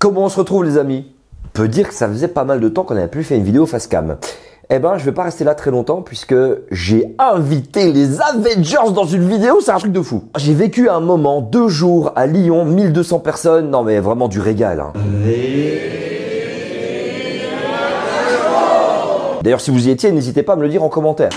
Comment on se retrouve les amis? On peut dire que ça faisait pas mal de temps qu'on n'avait plus fait une vidéo face cam. Eh ben, je vais pas rester là très longtemps puisque j'ai invité les Avengers dans une vidéo, c'est un truc de fou. J'ai vécu un moment, 2 jours à Lyon, 1200 personnes, non mais vraiment du régal. Hein. D'ailleurs, si vous y étiez, n'hésitez pas à me le dire en commentaire.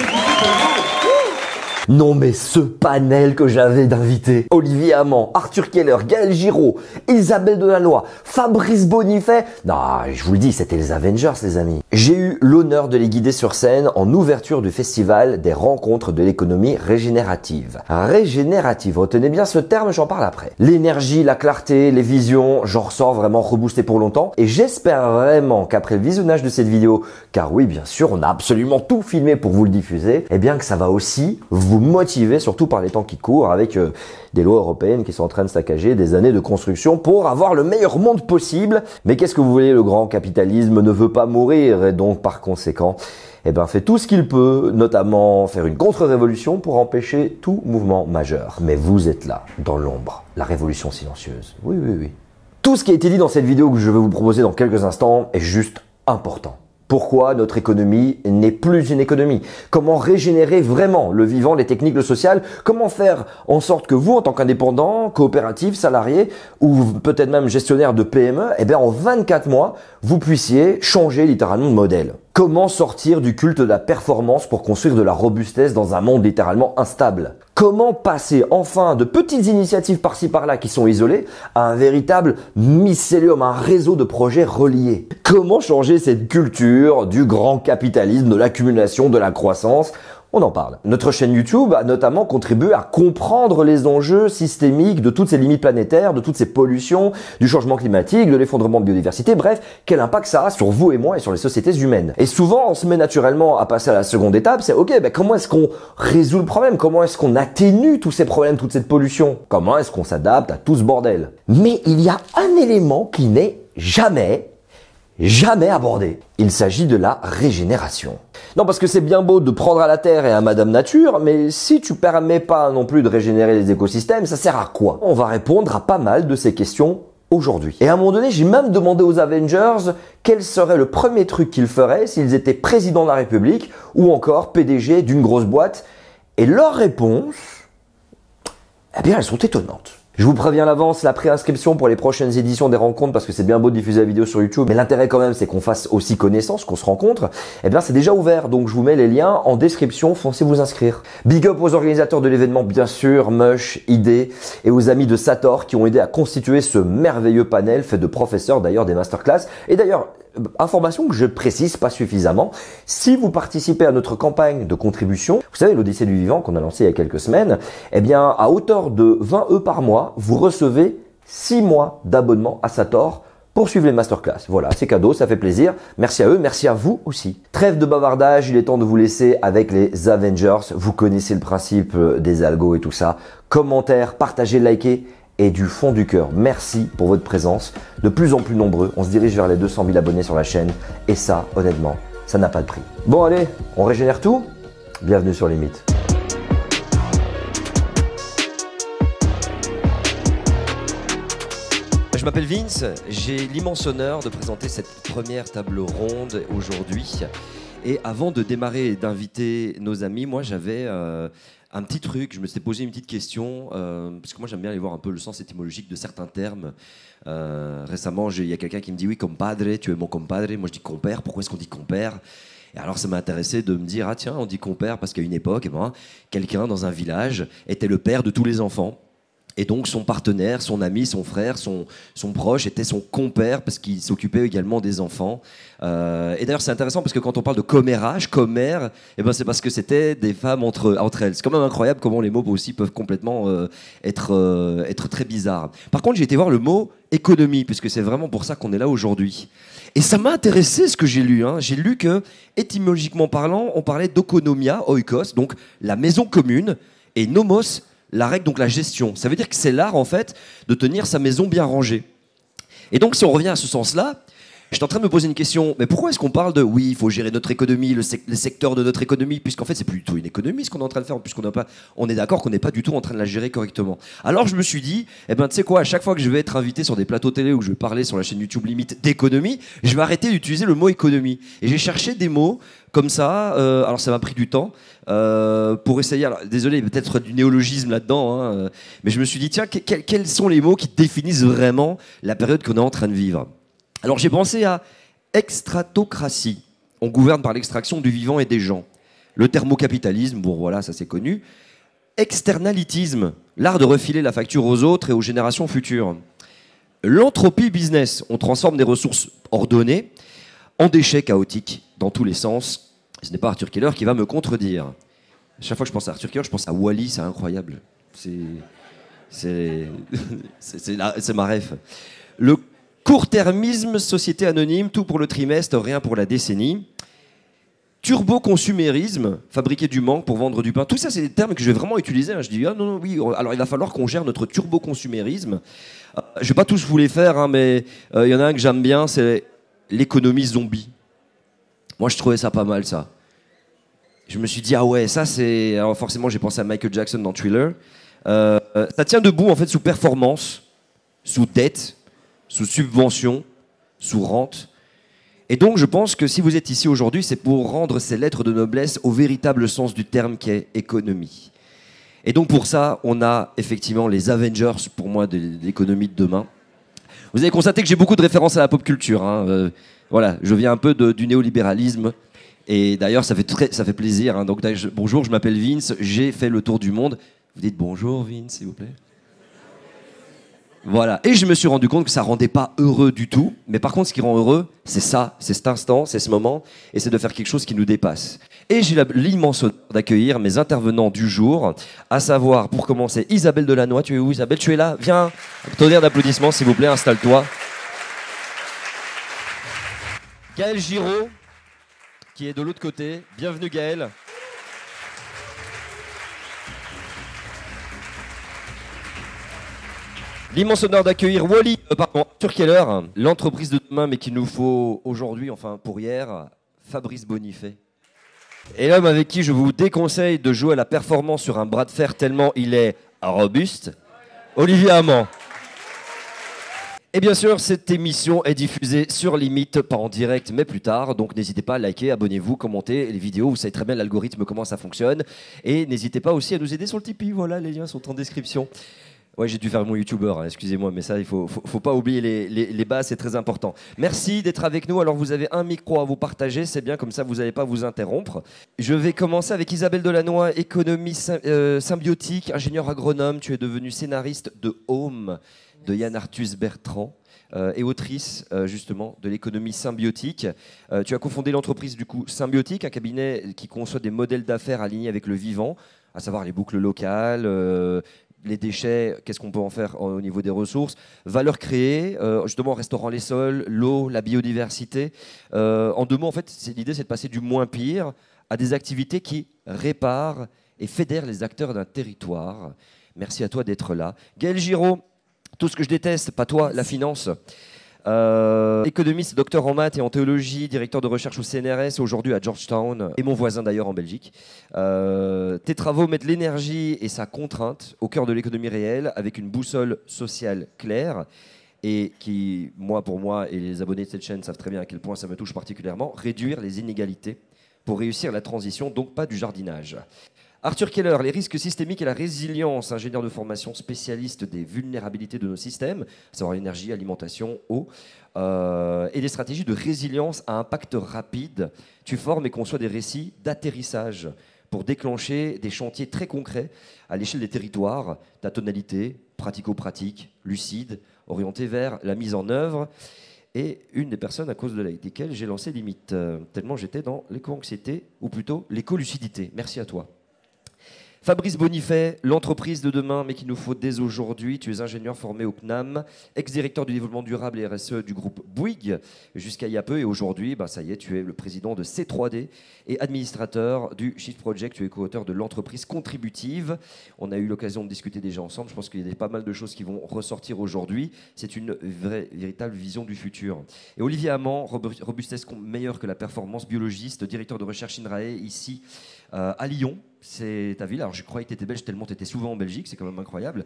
Non mais ce panel que j'avais d'invités, Olivier Amand, Arthur Keller, Gaël Giraud, Isabelle Delannoy, Fabrice Bonifay, non je vous le dis c'était les Avengers les amis. J'ai eu l'honneur de les guider sur scène en ouverture du festival des rencontres de l'économie régénérative. Régénérative, retenez bien ce terme, j'en parle après. L'énergie, la clarté, les visions, j'en ressors vraiment reboosté pour longtemps et j'espère vraiment qu'après le visionnage de cette vidéo, car oui bien sûr on a absolument tout filmé pour vous le diffuser, eh bien que ça va aussi vous motiver, surtout par les temps qui courent, avec des lois européennes qui sont en train de saccager des années de construction pour avoir le meilleur monde possible. Mais qu'est-ce que vous voulez, le grand capitalisme ne veut pas mourir et donc par conséquent, eh ben, fait tout ce qu'il peut, notamment faire une contre-révolution pour empêcher tout mouvement majeur. Mais vous êtes là, dans l'ombre, la révolution silencieuse. Oui, oui, oui. Tout ce qui a été dit dans cette vidéo que je vais vous proposer dans quelques instants est juste important. Pourquoi notre économie n'est plus une économie? Comment régénérer vraiment le vivant, les techniques, le social? Comment faire en sorte que vous, en tant qu'indépendant, coopératif, salarié ou peut-être même gestionnaire de PME, eh bien en 24 mois, vous puissiez changer littéralement de modèle? Comment sortir du culte de la performance pour construire de la robustesse dans un monde littéralement instable? Comment passer enfin de petites initiatives par-ci par-là qui sont isolées à un véritable mycélium, un réseau de projets reliés? Comment changer cette culture du grand capitalisme, de l'accumulation, de la croissance? On en parle. Notre chaîne YouTube a notamment contribué à comprendre les enjeux systémiques de toutes ces limites planétaires, de toutes ces pollutions, du changement climatique, de l'effondrement de biodiversité, bref, quel impact ça a sur vous et moi et sur les sociétés humaines. Et souvent, on se met naturellement à passer à la seconde étape, c'est ok, ben comment est-ce qu'on résout le problème? Comment est-ce qu'on atténue tous ces problèmes, toute cette pollution? Comment est-ce qu'on s'adapte à tout ce bordel? Mais il y a un élément qui n'est jamais abordé. Il s'agit de la régénération. Non, parce que c'est bien beau de prendre à la terre et à Madame Nature, mais si tu permets pas non plus de régénérer les écosystèmes, ça sert à quoi? On va répondre à pas mal de ces questions aujourd'hui. Et à un moment donné, j'ai même demandé aux Avengers quel serait le premier truc qu'ils feraient s'ils étaient président de la République ou encore PDG d'une grosse boîte. Et leurs réponses, eh bien, elles sont étonnantes. Je vous préviens à l'avance, la préinscription pour les prochaines éditions des rencontres, parce que c'est bien beau de diffuser la vidéo sur YouTube, mais l'intérêt quand même c'est qu'on fasse aussi connaissance, qu'on se rencontre, eh bien c'est déjà ouvert, donc je vous mets les liens en description, foncez vous inscrire. Big up aux organisateurs de l'événement bien sûr, Mush, ID, et aux amis de Sator qui ont aidé à constituer ce merveilleux panel fait de professeurs d'ailleurs des masterclass, et d'ailleurs, information que je précise pas suffisamment, si vous participez à notre campagne de contribution, vous savez l'Odyssée du Vivant qu'on a lancé il y a quelques semaines, eh bien à hauteur de 20 € par mois, vous recevez 6 mois d'abonnement à Sator pour suivre les masterclass. Voilà, c'est cadeau, ça fait plaisir. Merci à eux, merci à vous aussi. Trêve de bavardage, il est temps de vous laisser avec les Avengers. Vous connaissez le principe des algos et tout ça. Commentaires, partagez, likez. Et du fond du cœur, merci pour votre présence. De plus en plus nombreux, on se dirige vers les 200 000 abonnés sur la chaîne. Et ça, honnêtement, ça n'a pas de prix. Bon allez, on régénère tout? Bienvenue sur les mythes. Je m'appelle Vince, j'ai l'immense honneur de présenter cette première table ronde aujourd'hui. Et avant de démarrer et d'inviter nos amis, moi j'avais un petit truc, je me suis posé une petite question, parce que moi j'aime bien aller voir un peu le sens étymologique de certains termes. Récemment, il y a quelqu'un qui me dit « Oui, compadre, tu es mon compadre ». Moi je dis « compère », pourquoi est-ce qu'on dit « compère » ? Et alors ça m'a intéressé de me dire « Ah tiens, on dit compère parce qu'à une époque, eh ben, quelqu'un dans un village était le père de tous les enfants ». Et donc son partenaire, son ami, son frère, son proche était son compère parce qu'il s'occupait également des enfants. Et d'ailleurs c'est intéressant parce que quand on parle de commérage, commère, eh ben c'est parce que c'était des femmes entre elles. C'est quand même incroyable comment les mots aussi peuvent complètement être très bizarres. Par contre j'ai été voir le mot économie puisque c'est vraiment pour ça qu'on est là aujourd'hui. Et ça m'a intéressé ce que j'ai lu. Hein. J'ai lu que étymologiquement parlant, on parlait d'oikonomia, oikos, donc la maison commune, et nomos, la règle, donc la gestion. Ça veut dire que c'est l'art, en fait, de tenir sa maison bien rangée. Et donc, si on revient à ce sens-là, économie, c'est la gestion. C'est-à-dire que c'est l'art de tenir sa maison bien rangée. Et donc, si on revient à ce sens-là, économie, c'est l'art, en fait, de tenir sa maison bien rangée. Et donc, si on revient à ce sens-là, J'étais en train de me poser une question, mais pourquoi est-ce qu'on parle de oui, il faut gérer notre économie, les secteurs de notre économie, puisqu'en fait c'est plus du tout une économie ce qu'on est en train de faire, puisqu'on n'a pas, on est d'accord qu'on n'est pas du tout en train de la gérer correctement. Alors je me suis dit, eh ben tu sais quoi, à chaque fois que je vais être invité sur des plateaux télé ou je vais parler sur la chaîne YouTube limite d'économie, je vais arrêter d'utiliser le mot économie. Et j'ai cherché des mots comme ça, alors ça m'a pris du temps pour essayer. Alors, désolé, peut-être du néologisme là-dedans, hein, mais je me suis dit tiens, quels sont les mots qui définissent vraiment la période qu'on est en train de vivre? Alors j'ai pensé à extratocratie. On gouverne par l'extraction du vivant et des gens. Le thermocapitalisme, bon voilà, ça c'est connu. Externalitisme, l'art de refiler la facture aux autres et aux générations futures. L'entropie business, on transforme des ressources ordonnées en déchets chaotiques dans tous les sens. Ce n'est pas Arthur Keller qui va me contredire. Chaque fois que je pense à Arthur Keller, je pense à Wall-E, c'est incroyable. C'est ma ref. Le court-termisme, société anonyme, tout pour le trimestre, rien pour la décennie. Turbo-consumérisme, fabriquer du manque pour vendre du pain. Tout ça, c'est des termes que je vais vraiment utiliser. Hein. Je dis, ah non, non, oui, alors il va falloir qu'on gère notre turbo-consumérisme. Je ne vais pas tous vous les faire, hein, mais il y en a un que j'aime bien, c'est l'économie zombie. Moi, je trouvais ça pas mal, ça. Je me suis dit, ah ouais, ça c'est... Alors forcément, j'ai pensé à Michael Jackson dans Thriller. Ça tient debout, en fait, sous performance, sous dette, sous subvention, sous rente. Et donc, je pense que si vous êtes ici aujourd'hui, c'est pour rendre ces lettres de noblesse au véritable sens du terme qu'est économie. Et donc, pour ça, on a effectivement les Avengers, pour moi, de l'économie de demain. Vous avez constaté que j'ai beaucoup de références à la pop culture. Hein. Voilà, je viens un peu du néolibéralisme. Et d'ailleurs, ça fait plaisir. Hein. Donc, bonjour, je m'appelle Vince, j'ai fait le tour du monde. Vous dites bonjour, Vince, s'il vous plaît. Voilà. Et je me suis rendu compte que ça rendait pas heureux du tout. Mais par contre, ce qui rend heureux, c'est ça, c'est cet instant, c'est ce moment, et c'est de faire quelque chose qui nous dépasse. Et j'ai l'immense honneur d'accueillir mes intervenants du jour, à savoir, pour commencer, Isabelle Delannoy. Tu es où, Isabelle? Tu es là? Viens, tonnerre d'applaudissements, s'il vous plaît, installe-toi. Gaël Giraud, qui est de l'autre côté. Bienvenue, Gaël. L'immense honneur d'accueillir Arthur Keller, l'entreprise de demain, mais qu'il nous faut aujourd'hui, enfin pour hier, Fabrice Bonifay. Et l'homme avec qui je vous déconseille de jouer à la performance sur un bras de fer tellement il est robuste, Olivier Amand. Et bien sûr, cette émission est diffusée sur Limite, pas en direct, mais plus tard. Donc n'hésitez pas à liker, abonnez-vous, commentez les vidéos. Vous savez très bien l'algorithme, comment ça fonctionne. Et n'hésitez pas aussi à nous aider sur le Tipeee. Voilà, les liens sont en description. Ouais, j'ai dû faire mon youtubeur, hein, excusez-moi, mais ça, il faut pas oublier les bases, c'est très important. Merci d'être avec nous. Alors, vous avez un micro à vous partager, c'est bien, comme ça, vous n'allez pas vous interrompre. Je vais commencer avec Isabelle Delannoy, économie symbiotique, ingénieur agronome. Tu es devenue scénariste de Home, de Yann Arthus Bertrand, et autrice, justement, de l'économie symbiotique. Tu as cofondé l'entreprise, du coup, Symbiotique, un cabinet qui conçoit des modèles d'affaires alignés avec le vivant, à savoir les boucles locales, les déchets, qu'est-ce qu'on peut en faire au niveau des ressources, valeur créée, justement en restaurant les sols, l'eau, la biodiversité. En deux mots, en fait, l'idée c'est de passer du moins pire à des activités qui réparent et fédèrent les acteurs d'un territoire. Merci à toi d'être là. Gaël Giraud, tout ce que je déteste, pas toi, la finance. Économiste, docteur en maths et en théologie, directeur de recherche au CNRS, aujourd'hui à Georgetown, et mon voisin d'ailleurs en Belgique. Tes travaux mettent l'énergie et sa contrainte au cœur de l'économie réelle, avec une boussole sociale claire, et qui, pour moi, et les abonnés de cette chaîne savent très bien à quel point ça me touche particulièrement, réduire les inégalités pour réussir la transition, donc pas du jardinage. Arthur Keller, les risques systémiques et la résilience, ingénieur de formation spécialiste des vulnérabilités de nos systèmes, à savoir l'énergie, alimentation, eau, et des stratégies de résilience à impact rapide. Tu formes et conçois des récits d'atterrissage pour déclencher des chantiers très concrets à l'échelle des territoires, ta tonalité, pratico-pratique, lucide, orientée vers la mise en œuvre. Et une des personnes à cause de laquelle j'ai lancé Limite, tellement j'étais dans l'éco-anxiété, ou plutôt l'éco-lucidité. Merci à toi. Fabrice Bonifay, l'entreprise de demain, mais qu'il nous faut dès aujourd'hui. Tu es ingénieur formé au CNAM, ex-directeur du développement durable et RSE du groupe Bouygues jusqu'à il y a peu. Et aujourd'hui, ça y est, tu es le président de C3D et administrateur du Shift Project. Tu es co-auteur de l'entreprise contributive. On a eu l'occasion de discuter déjà ensemble. Je pense qu'il y a pas mal de choses qui vont ressortir aujourd'hui. C'est une véritable vision du futur. Et Olivier Amand, robustesse meilleure que la performance, biologiste, directeur de recherche INRAE ici à Lyon. C'est ta ville. Alors je croyais que tu étais belge tellement tu étais souvent en Belgique, c'est quand même incroyable.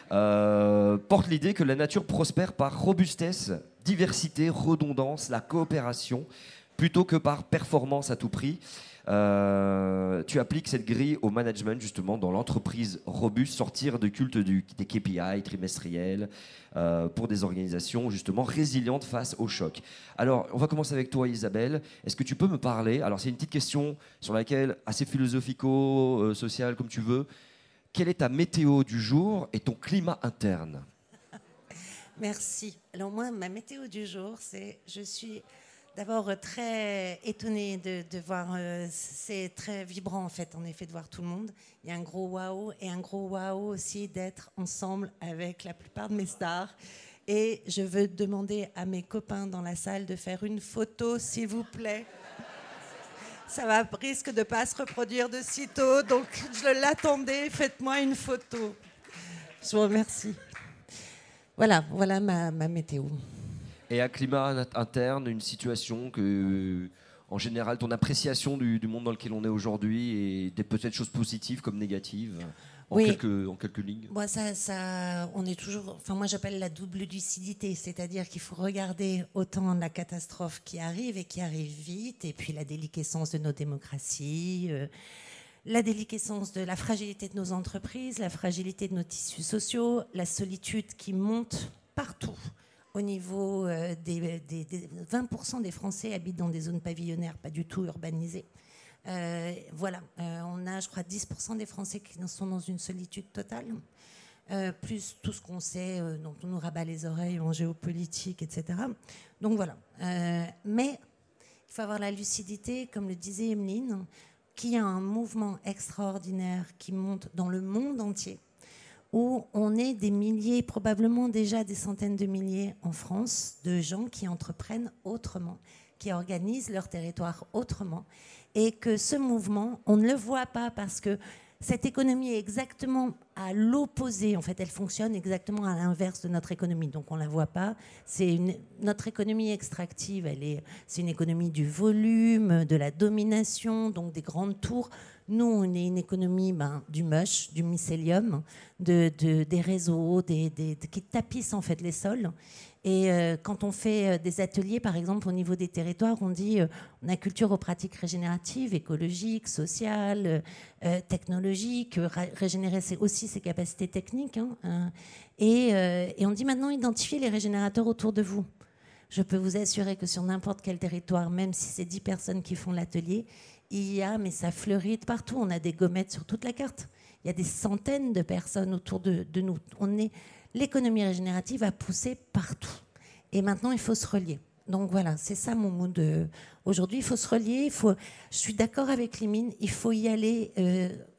Porte l'idée que la nature prospère par robustesse, diversité, redondance, la coopération, plutôt que par performance à tout prix. Tu appliques cette grille au management justement dans l'entreprise robuste, sortir du culte des KPI trimestriels pour des organisations justement résilientes face au choc. Alors on va commencer avec toi Isabelle. Est-ce que tu peux me parler, alors c'est une petite question sur laquelle, assez philosophico-sociale comme tu veux, quelle est ta météo du jour et ton climat interne? Merci. Alors moi, ma météo du jour, je suis d'abord très étonnée de voir, c'est très vibrant en fait, en effet, de voir tout le monde. Il y a un gros waouh et un gros waouh aussi d'être ensemble avec la plupart de mes stars. Et je veux demander à mes copains dans la salle de faire une photo, s'il vous plaît. Ça risque de ne pas se reproduire de sitôt, donc je l'attendais, faites-moi une photo. Je vous remercie. Voilà ma météo. Et un climat interne, une situation que, en général, ton appréciation du monde dans lequel on est aujourd'hui et des peut-être choses positives comme négatives, en quelques lignes. Moi, on est toujours. Enfin, moi, j'appelle la double lucidité, c'est-à-dire qu'il faut regarder autant la catastrophe qui arrive et qui arrive vite, et puis la déliquescence de nos démocraties. La déliquescence de la fragilité de nos entreprises, la fragilité de nos tissus sociaux, la solitude qui monte partout. Au niveau des 20% des Français habitent dans des zones pavillonnaires, pas du tout urbanisées. On a, je crois, 10% des Français qui sont dans une solitude totale. Plus tout ce qu'on sait, dont on nous rabat les oreilles en géopolitique, etc. Donc voilà. Mais il faut avoir la lucidité, comme le disait Emeline, qu'il y a un mouvement extraordinaire qui monte dans le monde entier, où on est des milliers, probablement déjà des centaines de milliers en France, de gens qui entreprennent autrement, qui organisent leur territoire autrement, et que ce mouvement, on ne le voit pas parce que cette économie est exactement à l'opposé. En fait, elle fonctionne exactement à l'inverse de notre économie. Donc, on ne la voit pas. Notre économie extractive, c'est une économie du volume, de la domination, donc des grandes tours. Nous, on est une économie du mush, du mycélium, des réseaux, qui tapissent en fait les sols. Et quand on fait des ateliers, par exemple, au niveau des territoires, on dit on a culture aux pratiques régénératives, écologiques, sociales, technologiques. Régénérer, c'est aussi ses capacités techniques. Et on dit maintenant identifiez les régénérateurs autour de vous. Je peux vous assurer que sur n'importe quel territoire, même si c'est 10 personnes qui font l'atelier, mais ça fleurit de partout. On a des gommettes sur toute la carte. Il y a des centaines de personnes autour de nous. L'économie régénérative a poussé partout. Et maintenant, il faut se relier. Donc voilà, c'est ça mon mot aujourd'hui. Il faut se relier. Je suis d'accord avec Limine. Il faut y aller,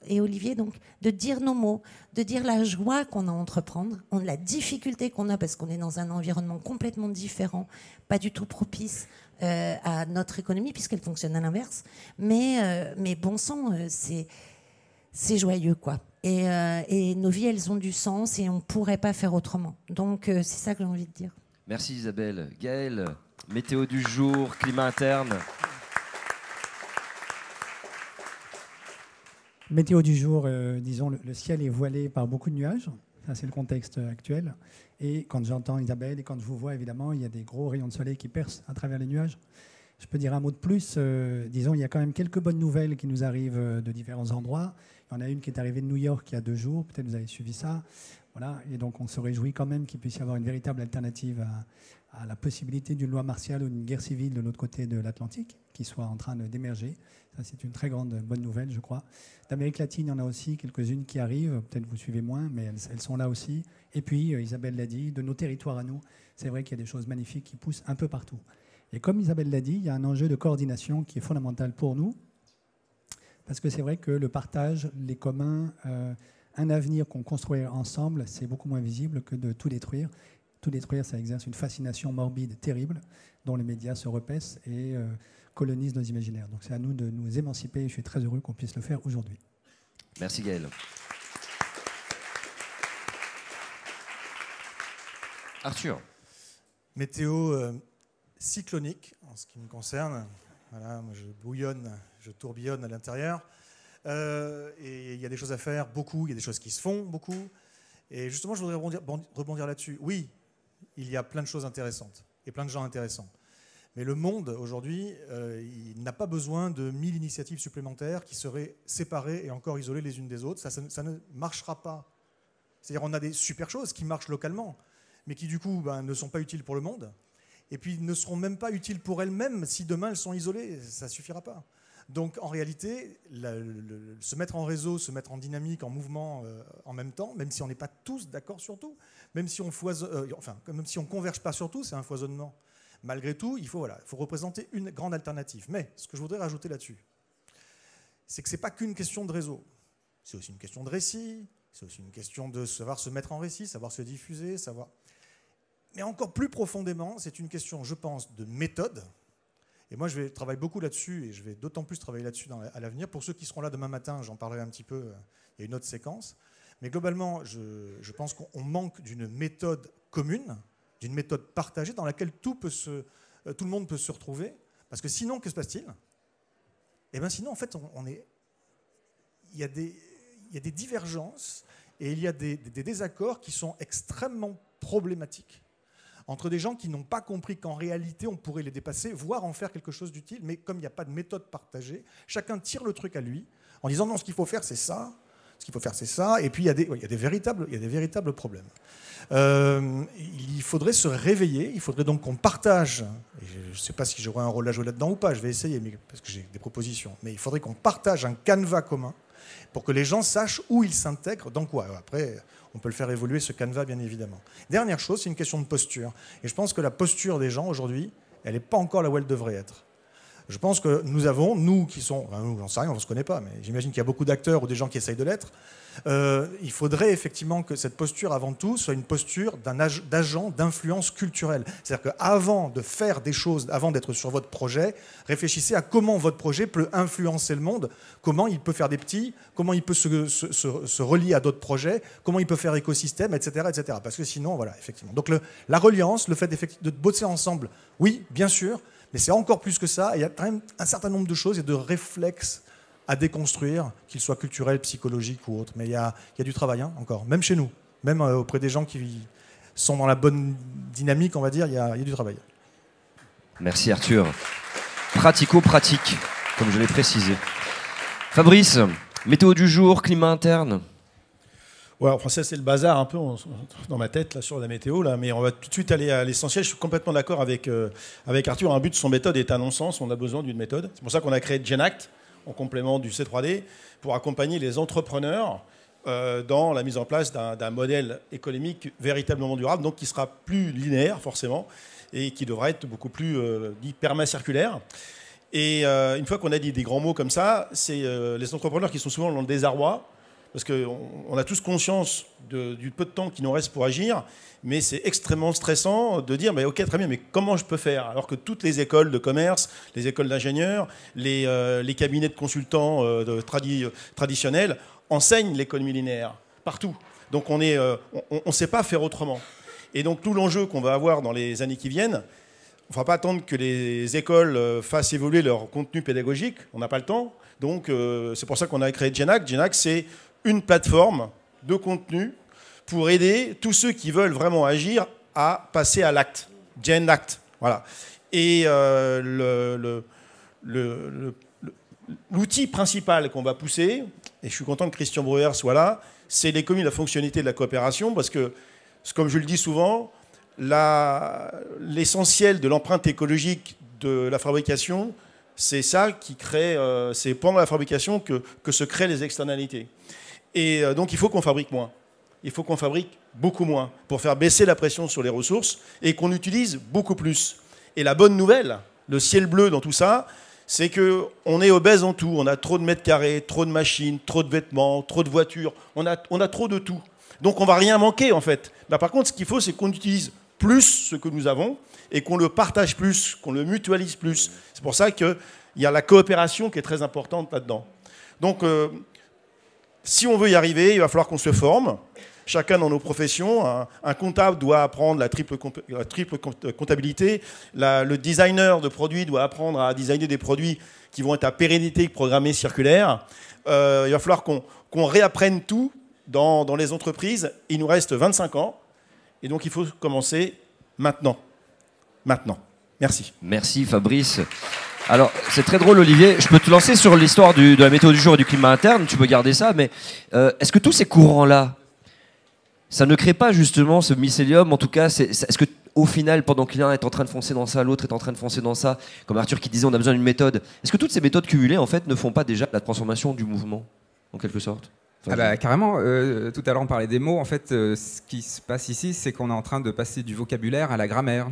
et Olivier, donc, de dire nos mots, de dire la joie qu'on a à entreprendre, la difficulté qu'on a parce qu'on est dans un environnement complètement différent, pas du tout propice à notre économie, puisqu'elle fonctionne à l'inverse. Mais bon sang, c'est joyeux, quoi. Et nos vies, elles ont du sens et on ne pourrait pas faire autrement. Donc, c'est ça que j'ai envie de dire. Merci Isabelle. Gaël, météo du jour, climat interne. Météo du jour, disons, le ciel est voilé par beaucoup de nuages. Ça, c'est le contexte actuel. Et quand j'entends Isabelle et quand je vous vois, évidemment, il y a des gros rayons de soleil qui percent à travers les nuages. Je peux dire un mot de plus. Disons, il y a quand même quelques bonnes nouvelles qui nous arrivent de différents endroits. Il y en a une qui est arrivée de New York il y a 2 jours. Peut-être vous avez suivi ça. Voilà. Et donc, on se réjouit quand même qu'il puisse y avoir une véritable alternative à la possibilité d'une loi martiale ou d'une guerre civile de l'autre côté de l'Atlantique qui soit en train d'émerger. Ça, c'est une très grande bonne nouvelle, je crois. D'Amérique latine, il y en a aussi quelques-unes qui arrivent. Peut-être vous suivez moins, mais elles sont là aussi. Et puis, Isabelle l'a dit, de nos territoires à nous, c'est vrai qu'il y a des choses magnifiques qui poussent un peu partout. Et comme Isabelle l'a dit, il y a un enjeu de coordination qui est fondamental pour nous. Parce que c'est vrai que le partage, les communs, un avenir qu'on construit ensemble, c'est beaucoup moins visible que de tout détruire. Tout détruire, ça exerce une fascination morbide terrible dont les médias se repaissent et colonisent nos imaginaires. Donc c'est à nous de nous émanciper et je suis très heureux qu'on puisse le faire aujourd'hui. Merci Gaël. Arthur. Météo cyclonique, en ce qui me concerne. Voilà, moi je bouillonne, je tourbillonne à l'intérieur. Et il y a des choses à faire, beaucoup. Il y a des choses qui se font, beaucoup. Et justement, je voudrais rebondir là-dessus. Oui, il y a plein de choses intéressantes et plein de gens intéressants. Mais le monde, aujourd'hui, il n'a pas besoin de 1000 initiatives supplémentaires qui seraient séparées et encore isolées les unes des autres. Ça ne marchera pas. C'est-à-dire on a des super choses qui marchent localement, mais qui du coup ne sont pas utiles pour le monde. Et puis ne seront même pas utiles pour elles-mêmes si demain elles sont isolées. Ça ne suffira pas. Donc en réalité, se mettre en réseau, se mettre en dynamique, en mouvement en même temps, même si on n'est pas tous d'accord sur tout, même si on même si on converge pas sur tout, c'est un foisonnement. Malgré tout, il faut représenter une grande alternative. Mais ce que je voudrais rajouter là-dessus, c'est que ce n'est pas qu'une question de réseau. C'est aussi une question de récit, c'est aussi une question de savoir se mettre en récit, savoir se diffuser, savoir... Mais encore plus profondément, c'est une question, je pense, de méthode. Et moi, je vais travailler beaucoup là-dessus, et je vais d'autant plus travailler là-dessus à l'avenir. Pour ceux qui seront là demain matin, j'en parlerai un petit peu, il y a une autre séquence. Mais globalement, je pense qu'on manque d'une méthode commune, d'une méthode partagée dans laquelle tout le monde peut se retrouver. Parce que sinon, que se passe-t-il ? Eh bien sinon, en fait, il y a des divergences et il y a des désaccords qui sont extrêmement problématiques entre des gens qui n'ont pas compris qu'en réalité, on pourrait les dépasser, voire en faire quelque chose d'utile. Mais comme il n'y a pas de méthode partagée, chacun tire le truc à lui en disant non, ce qu'il faut faire, c'est ça. Ce qu'il faut faire, c'est ça. Et puis, il y a des véritables problèmes. Il faudrait se réveiller. Il faudrait donc qu'on partage. Et je ne sais pas si j'aurai un rôle à jouer là-dedans ou pas. Je vais essayer, parce que j'ai des propositions. Mais il faudrait qu'on partage un canevas commun pour que les gens sachent où ils s'intègrent, dans quoi. Après, on peut le faire évoluer, ce canevas, bien évidemment. Dernière chose, c'est une question de posture. Et je pense que la posture des gens, aujourd'hui, elle n'est pas encore là où elle devrait être. Je pense que nous qui sont... Enfin, nous, j'en sais rien, on ne se connaît pas, mais j'imagine qu'il y a beaucoup d'acteurs ou des gens qui essayent de l'être. Il faudrait effectivement que cette posture, avant tout, soit une posture d'agent d'influence culturelle. C'est-à-dire qu'avant de faire des choses, avant d'être sur votre projet, réfléchissez à comment votre projet peut influencer le monde, comment il peut faire des petits, comment il peut se relier à d'autres projets, comment il peut faire écosystème, etc., etc. Parce que sinon, voilà, effectivement. Donc la reliance, le fait de bosser ensemble, oui, bien sûr, mais c'est encore plus que ça. Il y a quand même un certain nombre de choses et de réflexes à déconstruire, qu'ils soient culturels, psychologiques ou autres. Mais il y a du travail, hein, encore. Même chez nous, même auprès des gens qui sont dans la bonne dynamique, on va dire, il y a du travail. Merci Arthur. Pratico-pratique, comme je l'ai précisé. Fabrice, météo du jour, climat interne. Ouais, enfin ça c'est le bazar un peu dans ma tête là, sur la météo, là, mais on va tout de suite aller à l'essentiel. Je suis complètement d'accord avec Arthur. Un but de son méthode est un non-sens, on a besoin d'une méthode. C'est pour ça qu'on a créé GenAct, en complément du C3D, pour accompagner les entrepreneurs dans la mise en place d'un modèle économique véritablement durable, donc qui sera plus linéaire forcément, et qui devra être beaucoup plus dit permacirculaire. Et une fois qu'on a dit des grands mots comme ça, c'est les entrepreneurs qui sont souvent dans le désarroi, parce qu'on a tous conscience du peu de temps qui nous reste pour agir, mais c'est extrêmement stressant de dire ok, très bien, mais comment je peux faire ? Alors que toutes les écoles de commerce, les écoles d'ingénieurs, les cabinets de consultants traditionnels enseignent l'économie linéaire, partout. Donc on ne sait pas faire autrement. Et donc tout l'enjeu qu'on va avoir dans les années qui viennent, on ne va pas attendre que les écoles fassent évoluer leur contenu pédagogique, on n'a pas le temps. Donc c'est pour ça qu'on a créé GenAct. GenAct, c'est une plateforme de contenu pour aider tous ceux qui veulent vraiment agir à passer à l'acte. GenAct, voilà. Et l'outil principal qu'on va pousser, et je suis content que Christian Breuer soit là, c'est l'économie de la fonctionnalité de la coopération, parce que, comme je le dis souvent, l'essentiel de l'empreinte écologique de la fabrication, c'est ça qui crée, c'est pendant la fabrication que se créent les externalités. Et donc il faut qu'on fabrique moins. Il faut qu'on fabrique beaucoup moins pour faire baisser la pression sur les ressources et qu'on utilise beaucoup plus. Et la bonne nouvelle, le ciel bleu dans tout ça, c'est qu'on est obèse en tout. On a trop de mètres carrés, trop de machines, trop de vêtements, trop de voitures. On a trop de tout. Donc on ne va rien manquer en fait. Bah, par contre, ce qu'il faut, c'est qu'on utilise plus ce que nous avons et qu'on le partage plus, qu'on le mutualise plus. C'est pour ça qu'il y a la coopération qui est très importante là-dedans. Donc, si on veut y arriver, il va falloir qu'on se forme. Chacun dans nos professions. Un comptable doit apprendre la triple comptabilité. Le designer de produits doit apprendre à designer des produits qui vont être à pérennité programmée circulaire. Il va falloir qu'on réapprenne tout dans les entreprises. Il nous reste 25 ans. Et donc, il faut commencer maintenant. Maintenant. Merci. Merci Fabrice. Alors, c'est très drôle, Olivier. Je peux te lancer sur l'histoire de la météo du jour et du climat interne. Tu peux garder ça. Mais est-ce que tous ces courants-là, ça ne crée pas justement ce mycélium? En tout cas, est-ce que au final, pendant que l'un est en train de foncer dans ça, l'autre est en train de foncer dans ça, comme Arthur qui disait, on a besoin d'une méthode. Est-ce que toutes ces méthodes cumulées, en fait, ne font pas déjà la transformation du mouvement, en quelque sorte? Carrément, tout à l'heure on parlait des mots. En fait, ce qui se passe ici, c'est qu'on est en train de passer du vocabulaire à la grammaire,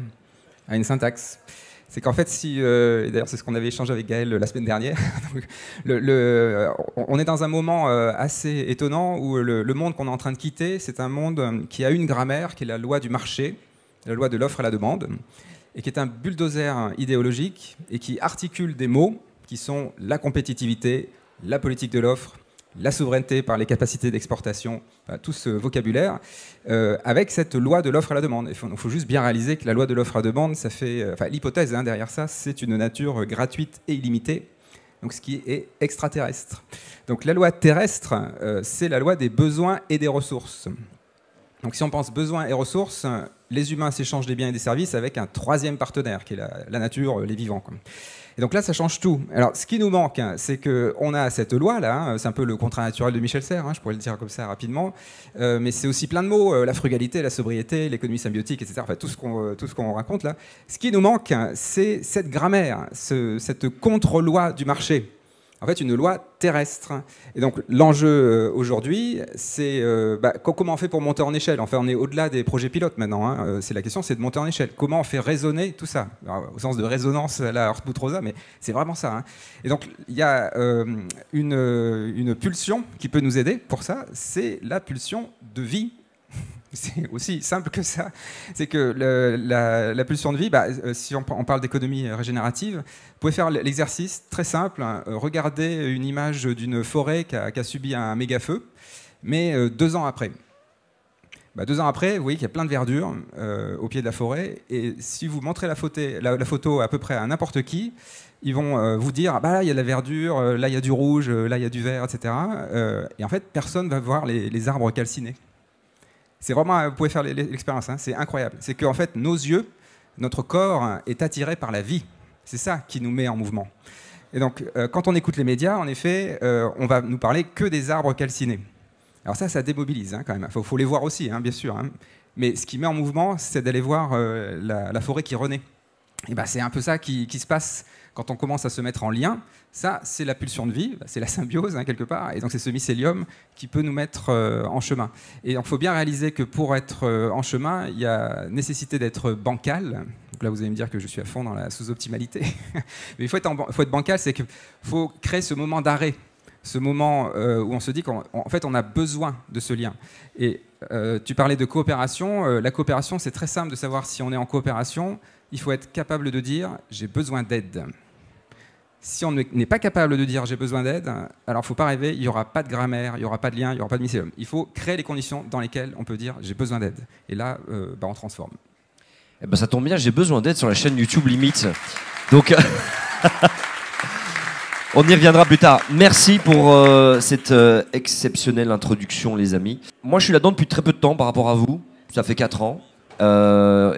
à une syntaxe. C'est qu'en fait, et d'ailleurs c'est ce qu'on avait échangé avec Gaël la semaine dernière, on est dans un moment assez étonnant où le monde qu'on est en train de quitter, c'est un monde qui a une grammaire, qui est la loi du marché, la loi de l'offre et la demande, et qui est un bulldozer idéologique et qui articule des mots qui sont la compétitivité, la politique de l'offre, la souveraineté par les capacités d'exportation, tout ce vocabulaire, avec cette loi de l'offre et la demande. Il faut juste bien réaliser que la loi de l'offre et la demande, ça fait, l'hypothèse derrière ça, c'est une nature gratuite et illimitée, donc ce qui est extraterrestre. Donc la loi terrestre, c'est la loi des besoins et des ressources. Donc si on pense besoins et ressources, les humains s'échangent des biens et des services avec un troisième partenaire, qui est la nature, les vivants, quoi. Et donc là, ça change tout. Alors, ce qui nous manque, c'est qu'on a cette loi-là, c'est un peu le contrat naturel de Michel Serres, je pourrais le dire comme ça rapidement, mais c'est aussi plein de mots, la frugalité, la sobriété, l'économie symbiotique, etc., enfin, tout ce qu'on raconte là. Ce qui nous manque, c'est cette grammaire, cette contre-loi du marché. En fait, une loi terrestre. Et donc, l'enjeu aujourd'hui, c'est comment on fait pour monter en échelle. Enfin, on est au-delà des projets pilotes maintenant. C'est la question, c'est de monter en échelle. Comment on fait résonner tout ça? Alors, au sens de résonance, la Horst-Boutros-Rosa, mais c'est vraiment ça. Et donc, il y a une pulsion qui peut nous aider pour ça. C'est la pulsion de vie. C'est aussi simple que ça. C'est que la pulsion de vie, si on parle d'économie régénérative, vous pouvez faire l'exercice très simple. Regardez une image d'une forêt qui a subi un méga feu, mais 2 ans après. 2 ans après, vous voyez qu'il y a plein de verdure au pied de la forêt. Et si vous montrez la photo à peu près à n'importe qui, ils vont vous dire là, il y a de la verdure, là, il y a du rouge, là, il y a du vert, etc. Et en fait, personne ne va voir les arbres calcinés. C'est vraiment, vous pouvez faire l'expérience, c'est incroyable. C'est qu'en fait, nos yeux, notre corps est attiré par la vie. C'est ça qui nous met en mouvement. Et donc, quand on écoute les médias, en effet, on va nous parler que des arbres calcinés. Alors ça démobilise quand même. Faut les voir aussi, bien sûr. Mais ce qui met en mouvement, c'est d'aller voir la forêt qui renaît. Et c'est un peu ça qui se passe quand on commence à se mettre en lien. Ça, c'est la pulsion de vie, c'est la symbiose quelque part, et donc c'est ce mycélium qui peut nous mettre en chemin. Et donc il faut bien réaliser que pour être en chemin, il y a nécessité d'être bancal. Donc là, vous allez me dire que je suis à fond dans la sous-optimalité. Mais il faut être bancal, c'est qu'il faut créer ce moment d'arrêt, ce moment où on se dit qu'en fait, on a besoin de ce lien. Et tu parlais de coopération. La coopération, c'est très simple de savoir si on est en coopération. Il faut être capable de dire « j'ai besoin d'aide ». Si on n'est pas capable de dire « j'ai besoin d'aide », alors il ne faut pas rêver, il n'y aura pas de grammaire, il n'y aura pas de lien, il n'y aura pas de mycélium. Il faut créer les conditions dans lesquelles on peut dire « j'ai besoin d'aide ». Et là, on transforme. Ça tombe bien, j'ai besoin d'aide sur la chaîne YouTube Limite. Donc, on y reviendra plus tard. Merci pour cette exceptionnelle introduction, les amis. Moi, je suis là-dedans depuis très peu de temps par rapport à vous. Ça fait 4 ans.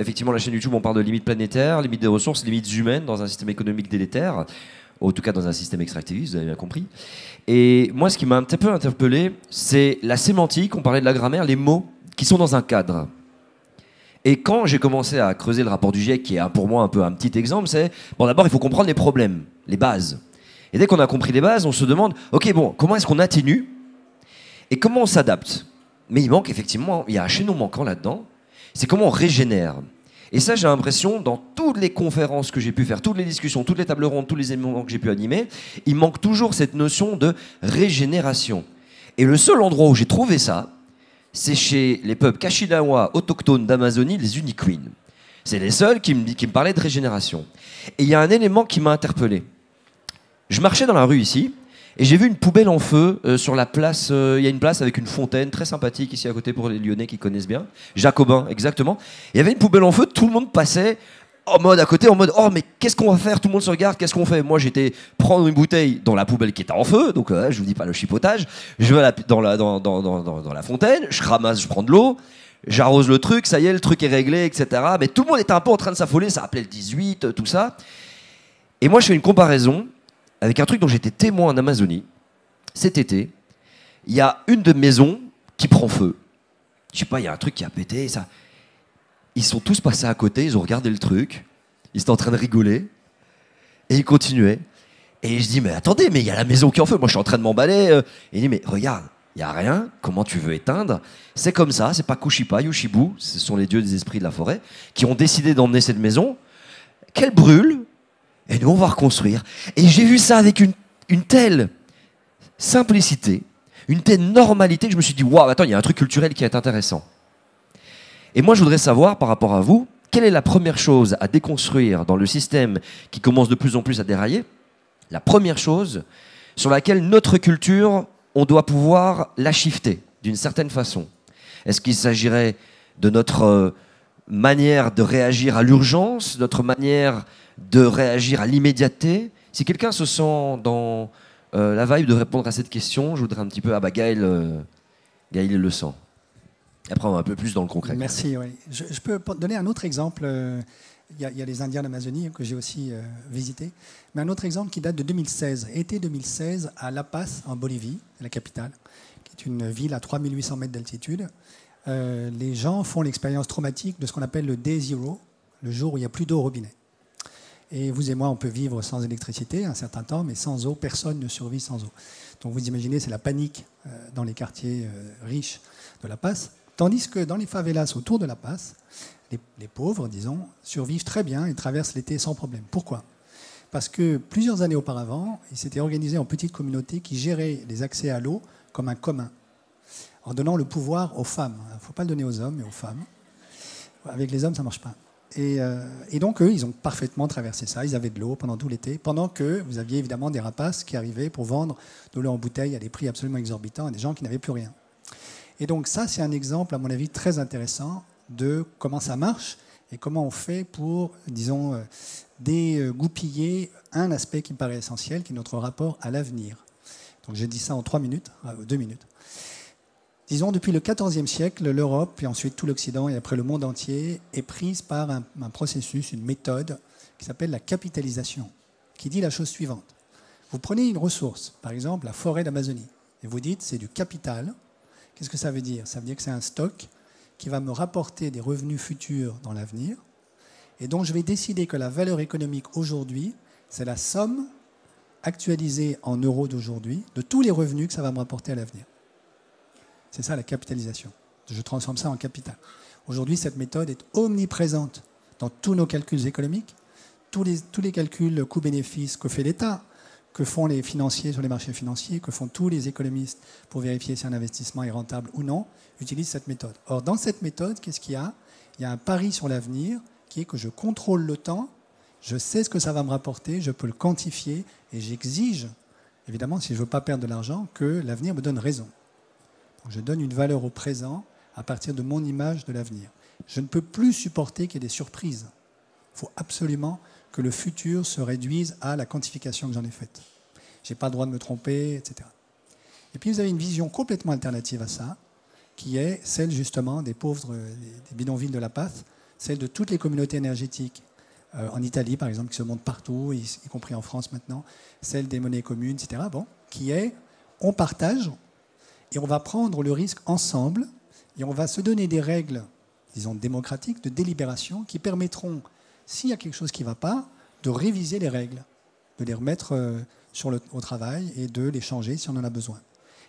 Effectivement, la chaîne YouTube, on parle de limites planétaires, limites des ressources, limites humaines dans un système économique délétère, en tout cas dans un système extractiviste, vous avez bien compris. Et moi, ce qui m'a un petit peu interpellé, c'est la sémantique, on parlait de la grammaire, les mots qui sont dans un cadre. Et quand j'ai commencé à creuser le rapport du GIEC, qui est pour moi un peu un petit exemple, c'est, d'abord, il faut comprendre les problèmes, les bases. Et dès qu'on a compris les bases, on se demande, ok, comment est-ce qu'on atténue et comment on s'adapte? Mais il y a un chaînon manquant là-dedans. C'est comment on régénère. Et ça, j'ai l'impression, dans toutes les conférences que j'ai pu faire, toutes les discussions, toutes les tables rondes, tous les événements que j'ai pu animer, il manque toujours cette notion de régénération. Et le seul endroit où j'ai trouvé ça, c'est chez les peuples Kashinawa autochtones d'Amazonie, les Uniqueen. C'est les seuls qui me parlaient de régénération. Et il y a un élément qui m'a interpellé. Je marchais dans la rue ici, et j'ai vu une poubelle en feu sur la place. Il y a une place avec une fontaine très sympathique ici à côté pour les Lyonnais qui connaissent bien. Jacobin, exactement. Il y avait une poubelle en feu, tout le monde passait en mode à côté, en mode oh mais qu'est-ce qu'on va faire? Tout le monde se regarde, qu'est-ce qu'on fait? Moi j'étais prendre une bouteille dans la poubelle qui était en feu, donc je vous dis pas le chipotage. Je vais dans la fontaine, je ramasse, je prends de l'eau. J'arrose le truc, ça y est, le truc est réglé, etc. Mais tout le monde était un peu en train de s'affoler, ça appelait le 18, tout ça. Et moi je fais une comparaison avec un truc dont j'étais témoin en Amazonie. Cet été, il y a une de maisons qui prend feu. Je sais pas, il y a un truc qui a pété, ça. Ils sont tous passés à côté, ils ont regardé le truc, ils étaient en train de rigoler, et ils continuaient. Et je dis, mais attendez, mais il y a la maison qui est en feu, moi je suis en train de m'emballer. Et il dit, mais regarde, il n'y a rien, comment tu veux éteindre? C'est comme ça, c'est pas Kushipa, Yoshibu, ce sont les dieux des esprits de la forêt, qui ont décidé d'emmener cette maison, qu'elle brûle, et nous on va reconstruire. Et j'ai vu ça avec une telle simplicité, une telle normalité, que je me suis dit, waouh, attends, il y a un truc culturel qui est intéressant. Et moi je voudrais savoir, par rapport à vous, quelle est la première chose à déconstruire dans le système qui commence de plus en plus à dérailler? La première chose sur laquelle notre culture, on doit pouvoir la shifter d'une certaine façon. Est-ce qu'il s'agirait de notre manière de réagir à l'urgence, notre manière de réagir à l'immédiateté? Si quelqu'un se sent dans la vibe de répondre à cette question, je voudrais un petit peu... Ah bah Gaël il le sent. Après, on va un peu plus dans le concret. Merci, oui. Je peux donner un autre exemple. Il y a les Indiens d'Amazonie que j'ai aussi visité. Mais un autre exemple qui date de 2016. Été 2016, à La Paz, en Bolivie, la capitale, qui est une ville à 3800 mètres d'altitude. Les gens font l'expérience traumatique de ce qu'on appelle le Day Zero, le jour où il n'y a plus d'eau au robinet. Et vous et moi, on peut vivre sans électricité un certain temps, mais sans eau, personne ne survit sans eau. Donc vous imaginez, c'est la panique dans les quartiers riches de La Paz. Tandis que dans les favelas autour de La Paz, les pauvres, disons, survivent très bien et traversent l'été sans problème. Pourquoi? Parce que plusieurs années auparavant, ils s'étaient organisés en petites communautés qui géraient les accès à l'eau comme un commun, en donnant le pouvoir aux femmes. Il ne faut pas le donner aux hommes, mais aux femmes. Avec les hommes, ça ne marche pas. Et donc, eux, ils ont parfaitement traversé ça. Ils avaient de l'eau pendant tout l'été, pendant que vous aviez évidemment des rapaces qui arrivaient pour vendre de l'eau en bouteille à des prix absolument exorbitants à des gens qui n'avaient plus rien. Et donc ça, c'est un exemple, à mon avis, très intéressant de comment ça marche et comment on fait pour, disons, dégoupiller un aspect qui me paraît essentiel, qui est notre rapport à l'avenir. Donc j'ai dit ça en 2 minutes. Disons, depuis le XIVe siècle, l'Europe, puis ensuite tout l'Occident et après le monde entier, est prise par un processus, une méthode qui s'appelle la capitalisation, qui dit la chose suivante. Vous prenez une ressource, par exemple la forêt d'Amazonie, et vous dites c'est du capital. Qu'est-ce que ça veut dire? Ça veut dire que c'est un stock qui va me rapporter des revenus futurs dans l'avenir, et donc je vais décider que la valeur économique aujourd'hui, c'est la somme actualisée en euros d'aujourd'hui de tous les revenus que ça va me rapporter à l'avenir. C'est ça la capitalisation. Je transforme ça en capital. Aujourd'hui, cette méthode est omniprésente dans tous nos calculs économiques, tous les calculs coûts-bénéfices que fait l'État, que font les financiers sur les marchés financiers, que font tous les économistes pour vérifier si un investissement est rentable ou non, utilisent cette méthode. Or, dans cette méthode, qu'est-ce qu'il y a? Il y a un pari sur l'avenir qui est que je contrôle le temps, je sais ce que ça va me rapporter, je peux le quantifier et j'exige, évidemment, si je ne veux pas perdre de l'argent, que l'avenir me donne raison. Donc, je donne une valeur au présent à partir de mon image de l'avenir. Je ne peux plus supporter qu'il y ait des surprises. Il faut absolument que le futur se réduise à la quantification que j'en ai faite. Je n'ai pas le droit de me tromper, etc. Et puis vous avez une vision complètement alternative à ça, qui est celle justement des pauvres, des bidonvilles de La Paz, celle de toutes les communautés énergétiques, en Italie par exemple, qui se montrent partout, y compris en France maintenant, celle des monnaies communes, etc. Bon, qui est, on partage, et on va prendre le risque ensemble, et on va se donner des règles, disons démocratiques, de délibération, qui permettront, s'il y a quelque chose qui ne va pas, de réviser les règles, de les remettre au travail et de les changer si on en a besoin.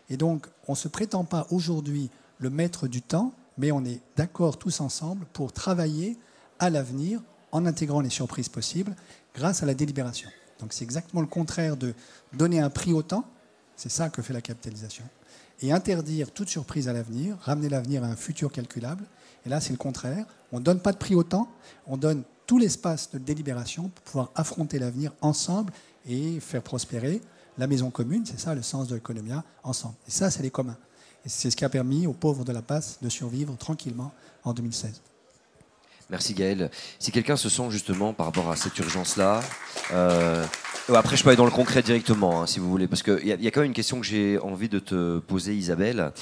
Et donc, on ne se prétend pas aujourd'hui le maître du temps, mais on est d'accord tous ensemble pour travailler à l'avenir en intégrant les surprises possibles grâce à la délibération. Donc c'est exactement le contraire de donner un prix au temps, c'est ça que fait la capitalisation, et interdire toute surprise à l'avenir, ramener l'avenir à un futur calculable. Et là, c'est le contraire. On ne donne pas de prix au temps, on donne tout l'espace de délibération pour pouvoir affronter l'avenir ensemble et faire prospérer la maison commune. C'est ça le sens de l'économia, ensemble. Et ça, c'est les communs. Et c'est ce qui a permis aux pauvres de la Passe de survivre tranquillement en 2016. Merci Gaël. Si quelqu'un se sent justement par rapport à cette urgence-là, après je peux aller dans le concret directement, hein, si vous voulez, parce qu'il y a quand même une question que j'ai envie de te poser, Isabelle.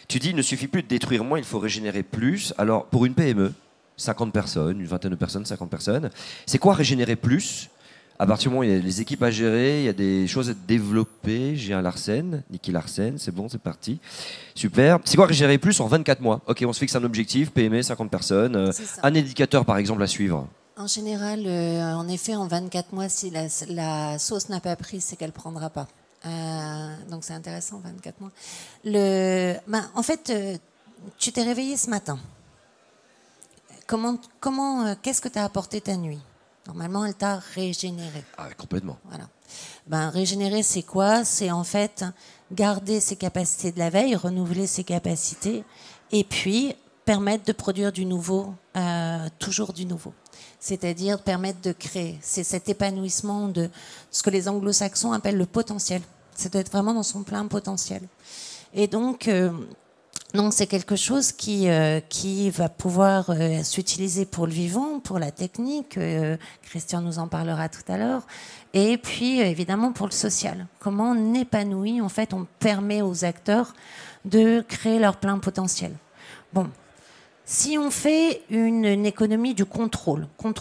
Tu dis, il ne suffit plus de détruire moins, il faut régénérer plus. Alors pour une PME, 50 personnes, une vingtaine de personnes, 50 personnes, c'est quoi régénérer plus? À partir du moment où il y a les équipes à gérer, il y a des choses à développer. J'ai un Larsen, Niki Larsen, c'est bon, c'est parti. Super. C'est quoi régénérer plus en 24 mois? Ok, on se fixe un objectif, PME, 50 personnes. Un indicateur, par exemple, à suivre. En général, en effet, en 24 mois, si la sauce n'a pas pris, c'est qu'elle ne prendra pas. Donc c'est intéressant, 24 mois. En fait, tu t'es réveillé ce matin. Qu'est-ce que t'as apporté ta nuit? Normalement, elle t'a régénéré. Ah, complètement. Voilà. Régénérer, c'est quoi? C'est en fait garder ses capacités de la veille, renouveler ses capacités, et puis permettre de produire du nouveau, toujours du nouveau. C'est-à-dire permettre de créer. C'est cet épanouissement de ce que les anglo-saxons appellent le potentiel. Ça doit être vraiment dans son plein potentiel. Et donc c'est quelque chose qui va pouvoir s'utiliser pour le vivant, pour la technique. Christian nous en parlera tout à l'heure. Et puis, évidemment, pour le social. Comment on épanouit, en fait, on permet aux acteurs de créer leur plein potentiel. Bon. Si on fait une économie du contrôle, on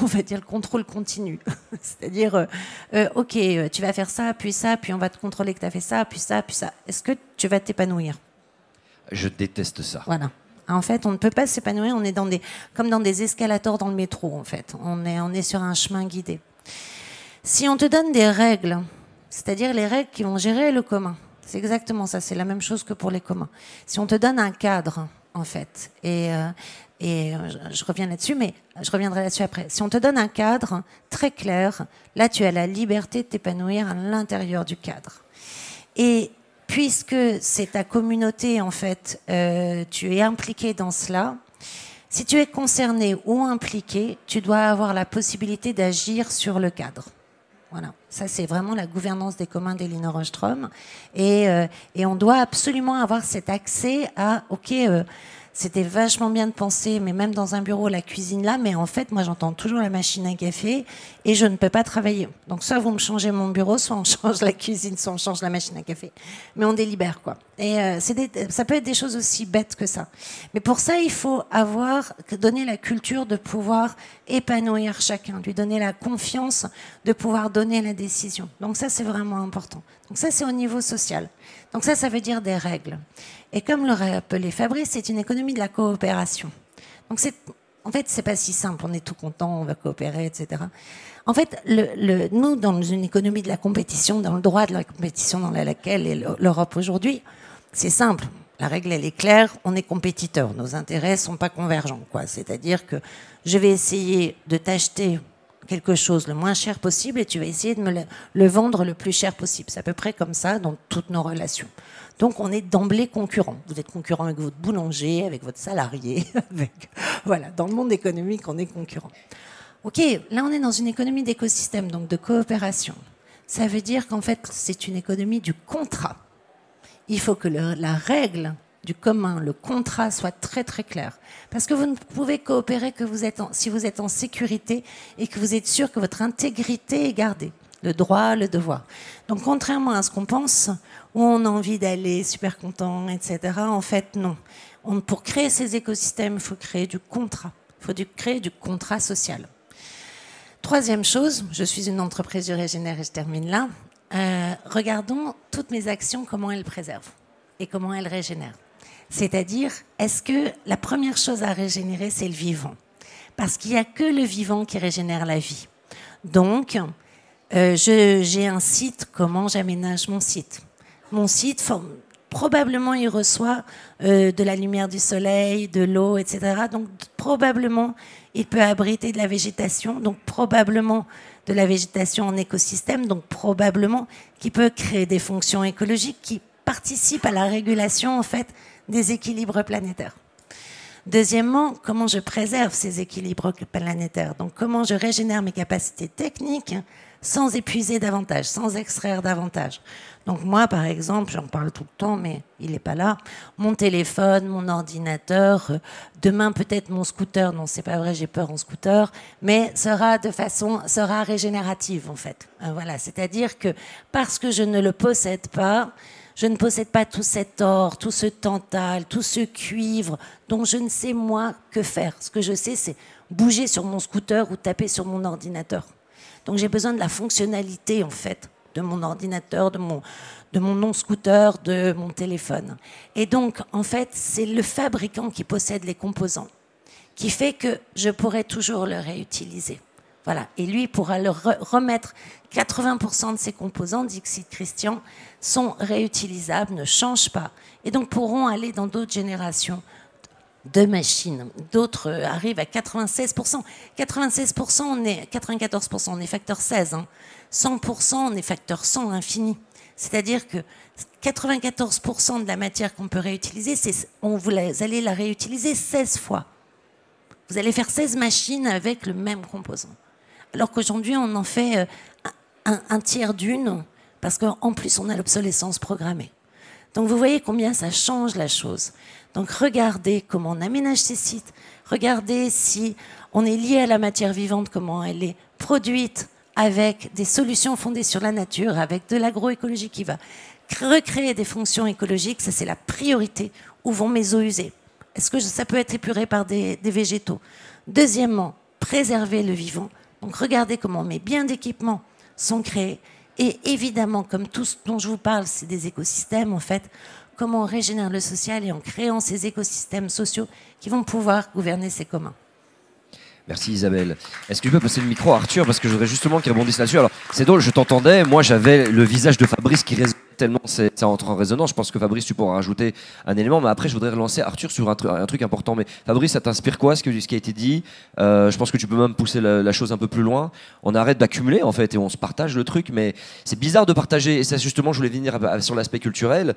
va dire le contrôle continu, c'est-à-dire, ok, tu vas faire ça, puis on va te contrôler que tu as fait ça, puis ça, est-ce que tu vas t'épanouir? Je déteste ça. Voilà. En fait, on ne peut pas s'épanouir, on est comme dans des escalators dans le métro, en fait. On est sur un chemin guidé. Si on te donne des règles, c'est-à-dire les règles qui vont gérer le commun, c'est exactement ça, c'est la même chose que pour les communs. Si on te donne un cadre, en fait, et je reviens là-dessus, mais je reviendrai là-dessus après. Si on te donne un cadre très clair, là, tu as la liberté de t'épanouir à l'intérieur du cadre. Et puisque c'est ta communauté, en fait, tu es impliqué dans cela, si tu es concerné ou impliqué, tu dois avoir la possibilité d'agir sur le cadre. Voilà, ça c'est vraiment la gouvernance des communs d'Elinor Ostrom. Et on doit absolument avoir cet accès à, ok, c'était vachement bien de penser, mais même dans un bureau, la cuisine là, mais en fait, moi j'entends toujours la machine à café et je ne peux pas travailler. Donc soit vous me changez mon bureau, soit on change la cuisine, soit on change la machine à café. Mais on délibère, quoi. Et ça peut être des choses aussi bêtes que ça. Mais pour ça, il faut donner la culture de pouvoir épanouir chacun, lui donner la confiance de pouvoir donner la décision. Donc ça, c'est vraiment important. Donc ça, c'est au niveau social. Donc ça veut dire des règles. Et comme l'aurait appelé Fabrice, c'est une économie de la coopération. Donc en fait, c'est pas si simple. On est tout content, on va coopérer, etc. En fait, nous, dans une économie de la compétition, dans le droit de la compétition dans laquelle est l'Europe aujourd'hui, c'est simple. La règle, elle est claire. On est compétiteurs. Nos intérêts sont pas convergents, quoi. C'est-à-dire que je vais essayer de t'acheter quelque chose le moins cher possible et tu vas essayer de me le vendre le plus cher possible. C'est à peu près comme ça dans toutes nos relations. Donc on est d'emblée concurrent. Vous êtes concurrent avec votre boulanger, avec votre salarié, voilà, dans le monde économique, on est concurrent. Ok, là on est dans une économie d'écosystème, donc de coopération. Ça veut dire qu'en fait c'est une économie du contrat. Il faut que la règle du commun, le contrat soit très très clair. Parce que vous ne pouvez coopérer que si vous êtes en sécurité et que vous êtes sûr que votre intégrité est gardée. Le droit, le devoir. Donc contrairement à ce qu'on pense, où on a envie d'aller super content, etc., en fait non. Pour créer ces écosystèmes, il faut créer du contrat. Il faut créer du contrat social. Troisième chose, je suis une entreprise du Régénère et je termine là. Regardons toutes mes actions, comment elles préservent et comment elles régénèrent. C'est-à-dire, est-ce que la première chose à régénérer, c'est le vivant? Parce qu'il n'y a que le vivant qui régénère la vie. Donc, j'ai un site, comment j'aménage mon site? Mon site, probablement, il reçoit de la lumière du soleil, de l'eau, etc. Donc, probablement, Il peut abriter de la végétation, donc probablement de la végétation en écosystème, donc probablement qui peut créer des fonctions écologiques qui participent à la régulation en fait des équilibres planétaires. Deuxièmement, comment je préserve ces équilibres planétaires? Donc comment je régénère mes capacités techniques sans épuiser davantage, sans extraire davantage. Donc moi, par exemple, j'en parle tout le temps, mais il n'est pas là, mon téléphone, mon ordinateur, demain peut-être mon scooter, non c'est pas vrai, j'ai peur en scooter, mais sera régénérative en fait. Voilà, c'est-à-dire que parce que je ne le possède pas, je ne possède pas tout cet or, tout ce tantal, tout ce cuivre dont je ne sais moi que faire. Ce que je sais, c'est bouger sur mon scooter ou taper sur mon ordinateur. Donc j'ai besoin de la fonctionnalité en fait de mon ordinateur, de mon non-scooter, de mon téléphone. Et donc en fait c'est le fabricant qui possède les composants qui fait que je pourrai toujours le réutiliser. Voilà. Et lui pourra le remettre. 80% de ces composants, dit Christian, sont réutilisables, ne changent pas et donc pourront aller dans d'autres générations de machines. D'autres arrivent à 96%. 96%, 94%, on est facteur 16. 100%, on est facteur 100 infini. C'est-à-dire que 94% de la matière qu'on peut réutiliser, vous allez la réutiliser 16 fois. Vous allez faire 16 machines avec le même composant. Alors qu'aujourd'hui, on en fait un tiers d'une, parce qu'en plus, on a l'obsolescence programmée. Donc vous voyez combien ça change la chose. Donc regardez comment on aménage ces sites, regardez si on est lié à la matière vivante, comment elle est produite avec des solutions fondées sur la nature, avec de l'agroécologie qui va recréer des fonctions écologiques, ça c'est la priorité. Où vont mes eaux usées? Est-ce que ça peut être épuré par des végétaux? Deuxièmement, préserver le vivant. Donc regardez comment mes biens d'équipement sont créés. Et évidemment, comme tout ce dont je vous parle, c'est des écosystèmes, en fait, comment on régénère le social et en créant ces écosystèmes sociaux qui vont pouvoir gouverner ces communs. Merci Isabelle. Est-ce que je peux passer le micro à Arthur parce que je voudrais justement qu'il rebondisse là-dessus. Alors c'est drôle, je t'entendais, moi j'avais le visage de Fabrice qui résonnait tellement, ça entre en résonance. Je pense que Fabrice tu pourras rajouter un élément, mais après je voudrais relancer Arthur sur un truc important. Mais Fabrice, ça t'inspire quoi ce qui a été dit? Je pense que tu peux même pousser la chose un peu plus loin. On arrête d'accumuler en fait et on se partage le truc, mais c'est bizarre de partager. Et ça justement, je voulais venir sur l'aspect culturel.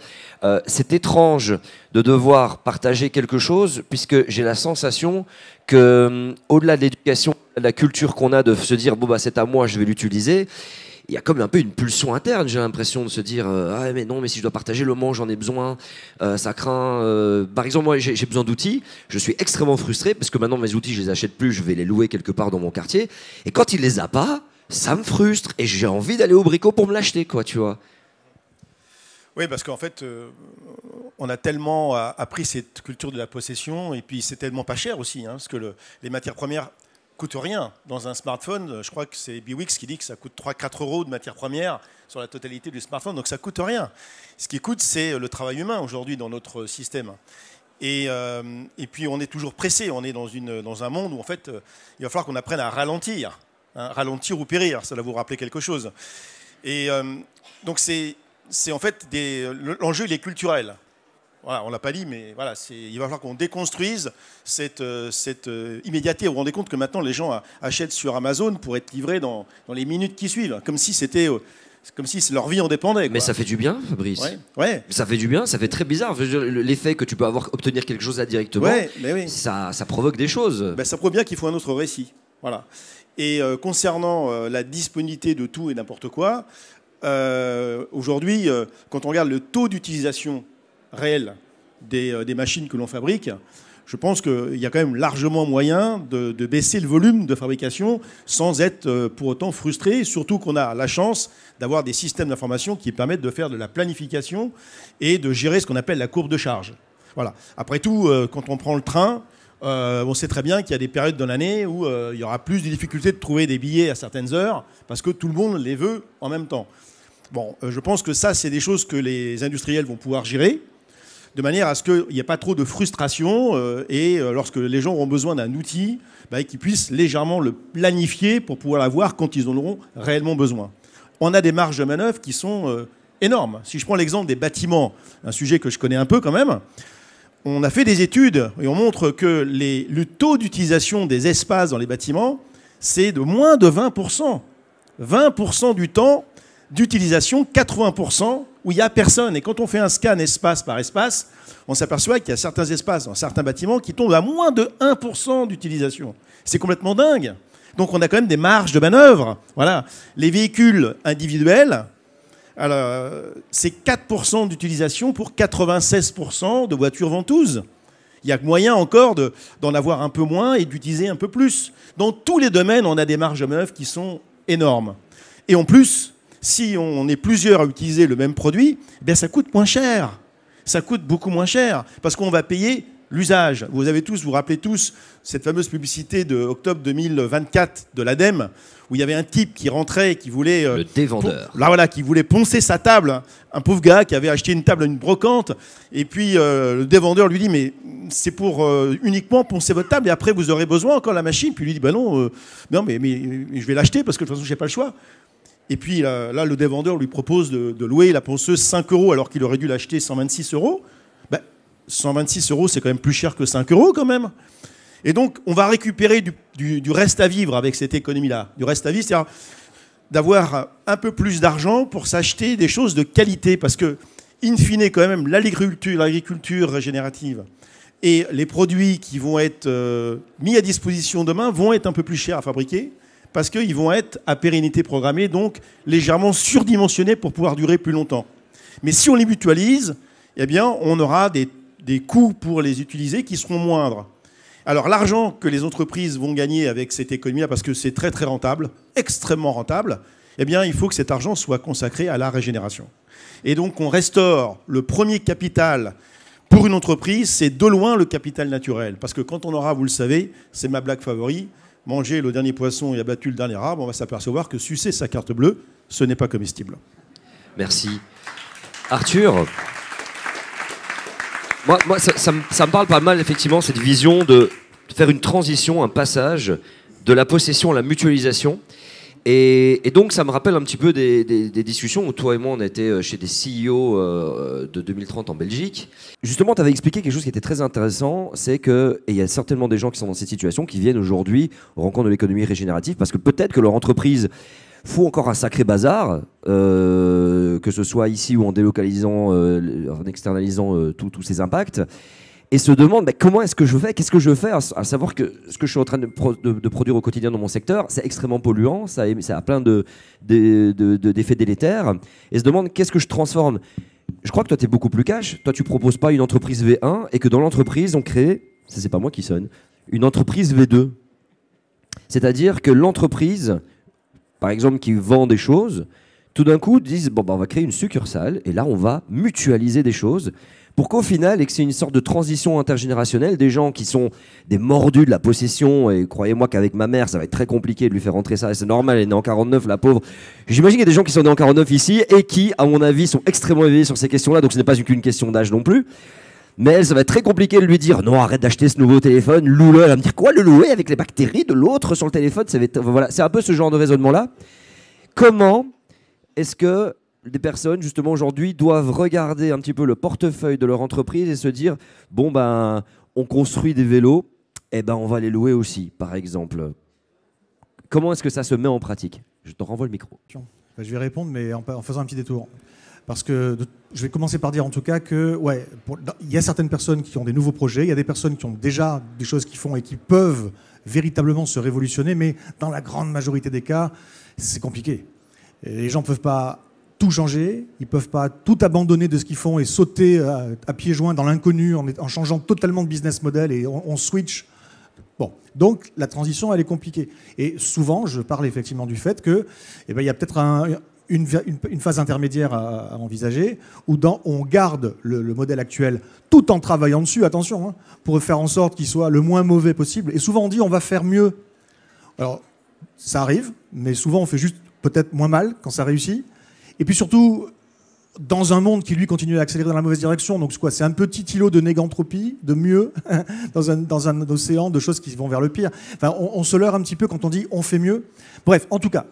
C'est étrange de devoir partager quelque chose puisque j'ai la sensation que au-delà de l'éducation, de la culture qu'on a de se dire bon bah c'est à moi, je vais l'utiliser. Il y a comme un peu une pulsion interne, j'ai l'impression de se dire ah mais non, mais si je dois partager le monde, j'en ai besoin, ça craint. Par exemple, moi j'ai besoin d'outils, je suis extrêmement frustré parce que maintenant mes outils je les achète plus, je vais les louer quelque part dans mon quartier et quand il les a pas, ça me frustre et j'ai envie d'aller au bricot pour me l'acheter quoi, tu vois. Oui, parce qu'en fait, on a tellement appris cette culture de la possession et puis c'est tellement pas cher aussi, parce que les matières premières coûtent rien. Dans un smartphone, je crois que c'est Biwix qui dit que ça coûte 3-4 euros de matières premières sur la totalité du smartphone, donc ça coûte rien. Ce qui coûte, c'est le travail humain aujourd'hui dans notre système. Et puis on est toujours pressé, on est dans un monde où en fait, il va falloir qu'on apprenne à ralentir, ralentir ou périr, ça doit vous rappeler quelque chose. Et donc c'est en fait l'enjeu il est culturel. Voilà, on l'a pas dit, mais voilà, il va falloir qu'on déconstruise cette immédiateté. Vous vous rendez compte que maintenant les gens achètent sur Amazon pour être livrés dans les minutes qui suivent, comme si leur vie en dépendait. Quoi. Mais ça fait du bien, Fabrice. Ouais. Ça fait du bien, ça fait très bizarre. L'effet que tu peux obtenir quelque chose là directement, oui. ça provoque des choses. Ça prouve bien qu'il faut un autre récit. Voilà. Et concernant la disponibilité de tout et n'importe quoi, aujourd'hui, quand on regarde le taux d'utilisation réel des machines que l'on fabrique, je pense qu'il y a quand même largement moyen de baisser le volume de fabrication sans être pour autant frustré, surtout qu'on a la chance d'avoir des systèmes d'information qui permettent de faire de la planification et de gérer ce qu'on appelle la courbe de charge. Voilà. Après tout, quand on prend le train, on sait très bien qu'il y a des périodes dans l'année où il y aura plus de difficultés de trouver des billets à certaines heures parce que tout le monde les veut en même temps. Bon, je pense que ça, c'est des choses que les industriels vont pouvoir gérer de manière à ce qu'il n'y ait pas trop de frustration et lorsque les gens auront besoin d'un outil, qu'ils puissent légèrement le planifier pour pouvoir l'avoir quand ils en auront réellement besoin. On a des marges de manœuvre qui sont énormes. Si je prends l'exemple des bâtiments, un sujet que je connais un peu quand même, on a fait des études et on montre que le taux d'utilisation des espaces dans les bâtiments, c'est de moins de 20%. 20% du temps d'utilisation, 80% où il n'y a personne. Et quand on fait un scan espace par espace, on s'aperçoit qu'il y a certains espaces dans certains bâtiments qui tombent à moins de 1% d'utilisation. C'est complètement dingue. Donc on a quand même des marges de manœuvre. Voilà. Les véhicules individuels, c'est 4% d'utilisation pour 96% de voitures ventouses. Il y a moyen encore d'en avoir un peu moins et d'utiliser un peu plus. Dans tous les domaines, on a des marges de manœuvre qui sont énormes. Et en plus, si on est plusieurs à utiliser le même produit, eh bien ça coûte moins cher. Ça coûte beaucoup moins cher parce qu'on va payer l'usage. Vous vous rappelez tous cette fameuse publicité de octobre 2024 de l'ADEME où il y avait un type qui rentrait, qui voulait... le dévendeur. Qui voulait poncer sa table. Un pauvre gars qui avait acheté une table à une brocante. Et puis le dévendeur lui dit, mais c'est pour uniquement poncer votre table et après vous aurez besoin encore de la machine. Puis lui dit, non, mais je vais l'acheter parce que de toute façon, je n'ai pas le choix. Et puis là, le dévendeur lui propose de louer la ponceuse 5 € alors qu'il aurait dû l'acheter 126 €. 126 €, c'est quand même plus cher que 5 € quand même. Et donc, on va récupérer du reste à vivre avec cette économie-là. Du reste à vivre, c'est-à-dire d'avoir un peu plus d'argent pour s'acheter des choses de qualité. Parce que, in fine, quand même, l'agriculture régénérative et les produits qui vont être mis à disposition demain vont être un peu plus chers à fabriquer parce qu'ils vont être à pérennité programmée, donc légèrement surdimensionnés pour pouvoir durer plus longtemps. Mais si on les mutualise, eh bien, on aura des coûts pour les utiliser qui seront moindres. Alors l'argent que les entreprises vont gagner avec cette économie-là, parce que c'est très très rentable, extrêmement rentable, eh bien il faut que cet argent soit consacré à la régénération. Et donc on restaure le premier capital pour une entreprise, c'est de loin le capital naturel. Parce que quand on aura, vous le savez, c'est ma blague favorite, manger le dernier poisson et abattu le dernier arbre, on va s'apercevoir que sucer sa carte bleue, ce n'est pas comestible. Merci. Arthur, moi ça me parle pas mal, effectivement, cette vision de faire une transition, un passage de la possession à la mutualisation. Et donc, ça me rappelle un petit peu des discussions où toi et moi, on était chez des CEO de 2030 en Belgique. Justement, tu avais expliqué quelque chose qui était très intéressant, c'est que, et il y a certainement des gens qui sont dans cette situation, qui viennent aujourd'hui aux rencontres de l'économie régénérative, parce que peut-être que leur entreprise fout encore un sacré bazar, que ce soit ici ou en délocalisant, en externalisant tous ces impacts, et se demandent comment est-ce que je fais, qu'est-ce que je fais, à savoir que ce que je suis en train de produire au quotidien dans mon secteur, c'est extrêmement polluant, ça a plein d'effets délétères, et se demandent qu'est-ce que je transforme. Je crois que toi, tu es beaucoup plus cash. Toi, tu proposes pas une entreprise V1 et que dans l'entreprise, on crée, ça c'est pas moi qui sonne, une entreprise V2. C'est-à-dire que l'entreprise, par exemple, qui vend des choses, tout d'un coup disent on va créer une succursale et là, on va mutualiser des choses pour qu'au final, et que c'est une sorte de transition intergénérationnelle, des gens qui sont des mordus de la possession, et croyez-moi qu'avec ma mère, ça va être très compliqué de lui faire rentrer ça, et c'est normal, elle est née en 49, la pauvre. J'imagine qu'il y a des gens qui sont nés en 49 ici, et qui, à mon avis, sont extrêmement éveillés sur ces questions-là, donc ce n'est pas qu'une question d'âge non plus. Mais elle, ça va être très compliqué de lui dire non, arrête d'acheter ce nouveau téléphone, loue-le. Elle va me dire quoi, le louer avec les bactéries de l'autre sur le téléphone, voilà, c'est un peu ce genre de raisonnement-là. Comment est-ce que des personnes, justement, aujourd'hui, doivent regarder un petit peu le portefeuille de leur entreprise et se dire on construit des vélos, on va les louer aussi, par exemple. Comment est-ce que ça se met en pratique? Je te renvoie le micro. Je vais répondre, mais en faisant un petit détour. Parce que je vais commencer par dire en tout cas que, il y a certaines personnes qui ont des nouveaux projets, il y a des personnes qui ont déjà des choses qu'ils font et qui peuvent véritablement se révolutionner, mais dans la grande majorité des cas, c'est compliqué. Et les gens ne peuvent pas tout changer, ils ne peuvent pas tout abandonner de ce qu'ils font et sauter à pieds joints dans l'inconnu en changeant totalement de business model et on switch. Bon, donc la transition, elle est compliquée. Et souvent, je parle effectivement du fait que, il y a peut-être une phase intermédiaire à envisager où on garde le modèle actuel tout en travaillant dessus, attention, pour faire en sorte qu'il soit le moins mauvais possible. Et souvent, on dit on va faire mieux. Alors, ça arrive, mais souvent, on fait juste peut-être moins mal quand ça réussit. Et puis surtout, dans un monde qui, lui, continue à accélérer dans la mauvaise direction, donc c'est un petit îlot de négantropie, de mieux, dans un océan de choses qui vont vers le pire. Enfin, on se leurre un petit peu quand on dit on fait mieux. Bref, en tout cas,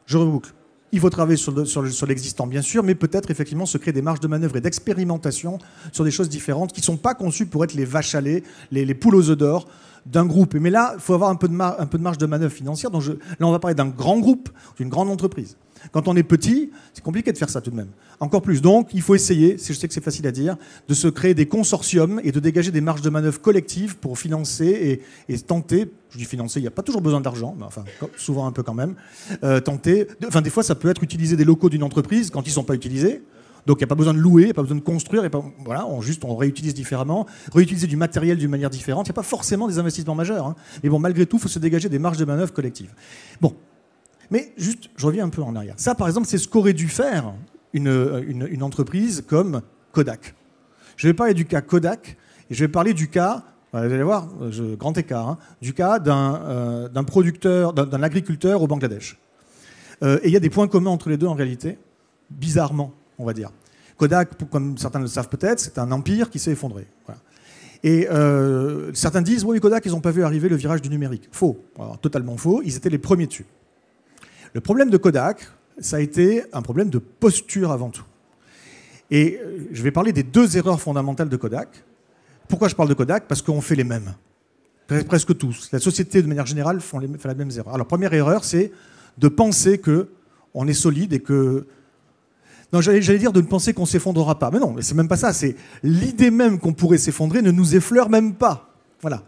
je reboucle. il faut travailler sur l'existant, bien sûr, mais peut-être effectivement se créer des marges de manœuvre et d'expérimentation sur des choses différentes qui ne sont pas conçues pour être les vaches à lait, les poules aux œufs d'or d'un groupe. Mais là, il faut avoir un peu de marge de manœuvre financière. Donc là, on va parler d'un grand groupe, d'une grande entreprise. Quand on est petit, c'est compliqué de faire ça tout de même. Encore plus. Donc, il faut essayer, je sais que c'est facile à dire, de se créer des consortiums et de dégager des marges de manœuvre collectives pour financer et tenter, je dis financer, il n'y a pas toujours besoin d'argent, mais enfin, souvent un peu quand même, tenter, enfin des fois ça peut être utiliser des locaux d'une entreprise quand ils ne sont pas utilisés. Donc il n'y a pas besoin de louer, il n'y a pas besoin de construire, voilà, on réutilise différemment, réutiliser du matériel d'une manière différente. Il n'y a pas forcément des investissements majeurs, hein. Mais bon, malgré tout, il faut se dégager des marges de manœuvre collectives. Bon, mais juste, je reviens un peu en arrière. Ça, par exemple, c'est ce qu'aurait dû faire une entreprise comme Kodak. Je vais parler du cas Kodak, et je vais parler du cas, vous allez voir, grand écart, hein, du cas d'un producteur, d'un agriculteur au Bangladesh. Et il y a des points communs entre les deux en réalité, bizarrement, on va dire. Kodak, comme certains le savent peut-être, c'est un empire qui s'est effondré. Voilà. Et certains disent, oui, Kodak, ils n'ont pas vu arriver le virage du numérique. Faux, alors, totalement faux, ils étaient les premiers dessus. Le problème de Kodak, ça a été un problème de posture avant tout. Et je vais parler des deux erreurs fondamentales de Kodak. Pourquoi je parle de Kodak? Parce qu'on fait les mêmes. Presque tous. La société, de manière générale, fait la même erreur. Alors, première erreur, c'est de penser qu'on est solide et que... Non, j'allais dire de ne penser qu'on ne s'effondrera pas. Mais non, c'est même pas ça. C'est l'idée même qu'on pourrait s'effondrer ne nous effleure même pas. Voilà.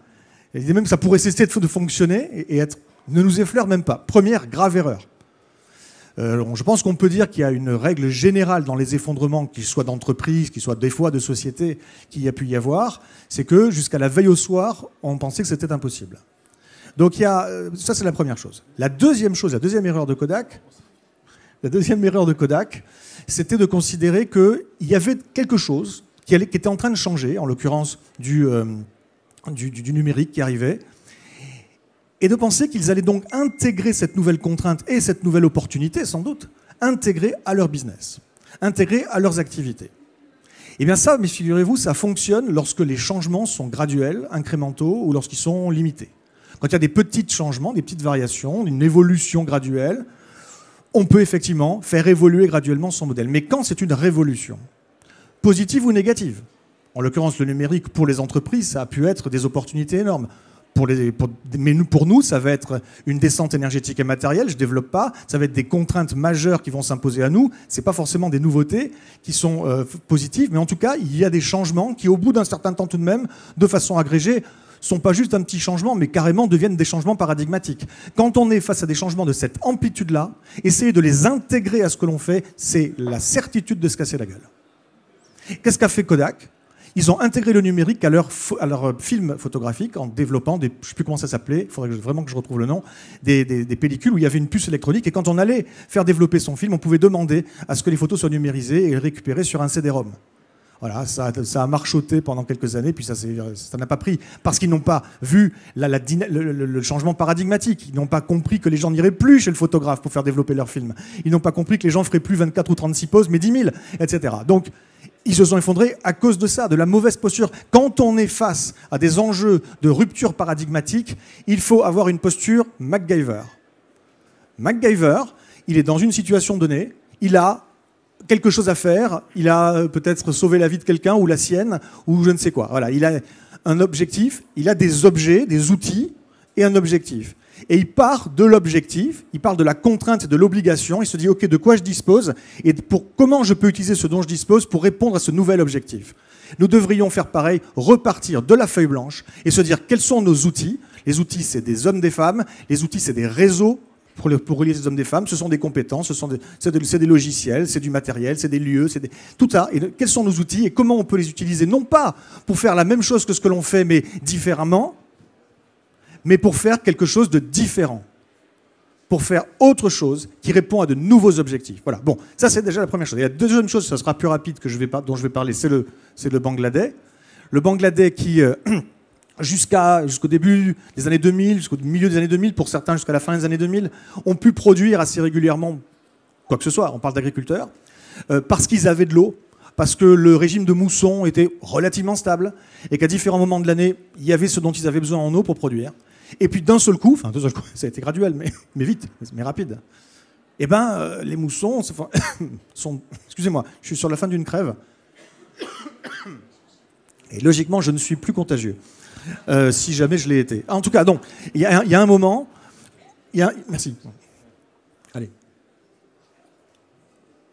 L'idée même que ça pourrait cesser de fonctionner ne nous effleure même pas. Première grave erreur. Je pense qu'on peut dire qu'il y a une règle générale dans les effondrements, qu'ils soient d'entreprise, qu'ils soient des fois de société, qu'il y a pu y avoir, c'est que jusqu'à la veille au soir, on pensait que c'était impossible. Donc ça, c'est la première chose. La deuxième erreur de Kodak, c'était de considérer qu'il y avait quelque chose qui était en train de changer, en l'occurrence du numérique qui arrivait, et de penser qu'ils allaient donc intégrer cette nouvelle contrainte et cette nouvelle opportunité, sans doute, intégrer à leur business, intégrer à leurs activités. Et bien ça, mais figurez-vous, ça fonctionne lorsque les changements sont graduels, incrémentaux, ou lorsqu'ils sont limités. Quand il y a des petits changements, des petites variations, une évolution graduelle, on peut effectivement faire évoluer graduellement son modèle. Mais quand c'est une révolution, positive ou négative, en l'occurrence le numérique pour les entreprises, ça a pu être des opportunités énormes. Mais pour nous, ça va être une descente énergétique et matérielle, je ne développe pas, ça va être des contraintes majeures qui vont s'imposer à nous, ce n'est pas forcément des nouveautés qui sont positives, mais en tout cas, il y a des changements qui, au bout d'un certain temps tout de même, de façon agrégée, sont pas juste un petit changement, mais carrément deviennent des changements paradigmatiques. Quand on est face à des changements de cette amplitude-là, essayer de les intégrer à ce que l'on fait, c'est la certitude de se casser la gueule. Qu'est-ce qu'a fait Kodak ? Ils ont intégré le numérique à leur film photographique en développant je ne sais plus comment ça s'appelait, il faudrait vraiment que je retrouve le nom, des pellicules où il y avait une puce électronique et quand on allait faire développer son film, on pouvait demander à ce que les photos soient numérisées et récupérées sur un CD-ROM. Voilà, ça a marchoté pendant quelques années, puis ça n'a pas pris, parce qu'ils n'ont pas vu le changement paradigmatique. Ils n'ont pas compris que les gens n'iraient plus chez le photographe pour faire développer leur film. Ils n'ont pas compris que les gens feraient plus 24 ou 36 poses, mais 10 000, etc. Donc, ils se sont effondrés à cause de ça, de la mauvaise posture. Quand on est face à des enjeux de rupture paradigmatique, il faut avoir une posture MacGyver. MacGyver, il est dans une situation donnée, il a quelque chose à faire, il a peut-être sauvé la vie de quelqu'un ou la sienne, ou je ne sais quoi. Voilà, il a un objectif, il a des objets, des outils et un objectif. Et il part de l'objectif, il parle de la contrainte et de l'obligation, il se dit « Ok, de quoi je dispose et comment je peux utiliser ce dont je dispose pour répondre à ce nouvel objectif ?» Nous devrions faire pareil, repartir de la feuille blanche et se dire quels sont nos outils. Les outils, c'est des hommes, des femmes, les outils, c'est des réseaux pour relier ces hommes, des femmes, ce sont des compétences, c'est des logiciels, c'est du matériel, c'est des lieux, tout ça. Et quels sont nos outils et comment on peut les utiliser, non pas pour faire la même chose que ce que l'on fait, mais différemment, mais pour faire quelque chose de différent, pour faire autre chose qui répond à de nouveaux objectifs. Voilà. Bon, ça c'est déjà la première chose. Et la deuxième chose, ça sera plus rapide dont je vais parler, c'est le Bangladesh. Le Bangladesh qui, jusqu'au début des années 2000, jusqu'au milieu des années 2000, pour certains jusqu'à la fin des années 2000, ont pu produire assez régulièrement quoi que ce soit, on parle d'agriculteurs, parce qu'ils avaient de l'eau, parce que le régime de mousson était relativement stable, et qu'à différents moments de l'année, il y avait ce dont ils avaient besoin en eau pour produire. Et puis d'un seul coup, ça a été graduel, mais vite, mais rapide. eh ben, les moussons sont... Excusez-moi, je suis sur la fin d'une crève. Et logiquement, je ne suis plus contagieux, si jamais je l'ai été. En tout cas, donc, il y a un moment... Merci. Allez.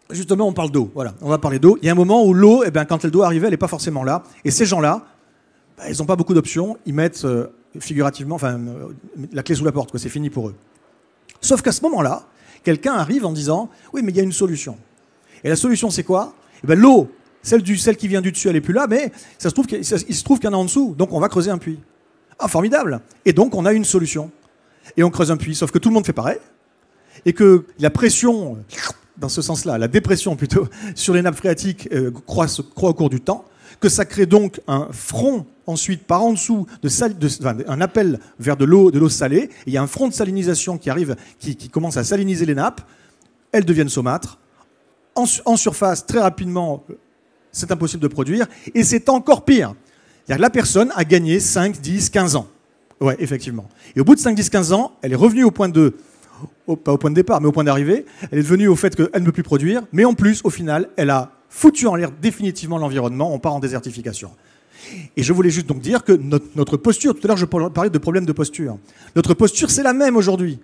Justement, on parle d'eau. Voilà, on va parler d'eau. Il y a un moment où l'eau, eh ben, quand elle doit arriver, elle n'est pas forcément là. Et ces gens-là, bah, ils n'ont pas beaucoup d'options. Ils mettent figurativement, la clé sous la porte, quoi. C'est fini pour eux. Sauf qu'à ce moment-là, quelqu'un arrive en disant « Oui, mais il y a une solution. » Et la solution, c'est quoi? Eh ben, l'eau, celle qui vient du dessus, elle n'est plus là, mais il se trouve qu'il y en a en dessous. Donc, on va creuser un puits. Ah, formidable! Et donc, on a une solution. Et on creuse un puits. Sauf que tout le monde fait pareil. Et que la pression, dans ce sens-là, la dépression plutôt, sur les nappes phréatiques croît au cours du temps. Que ça crée donc un front ensuite par en dessous, un appel vers de l'eau salée. Et il y a un front de salinisation qui arrive, qui commence à saliniser les nappes. Elles deviennent saumâtres. En surface, très rapidement, c'est impossible de produire. Et c'est encore pire. C'est-à-dire que la personne a gagné 5, 10, 15 ans. Ouais, effectivement. Et au bout de 5, 10, 15 ans, elle est revenue pas au point de départ, mais au point d'arrivée. Elle est devenue au fait qu'elle ne peut plus produire. Mais en plus, au final, elle a foutu en l'air définitivement l'environnement. On part en désertification. Et je voulais juste donc dire que notre posture, tout à l'heure je parlais de problème de posture. Notre posture, c'est la même aujourd'hui.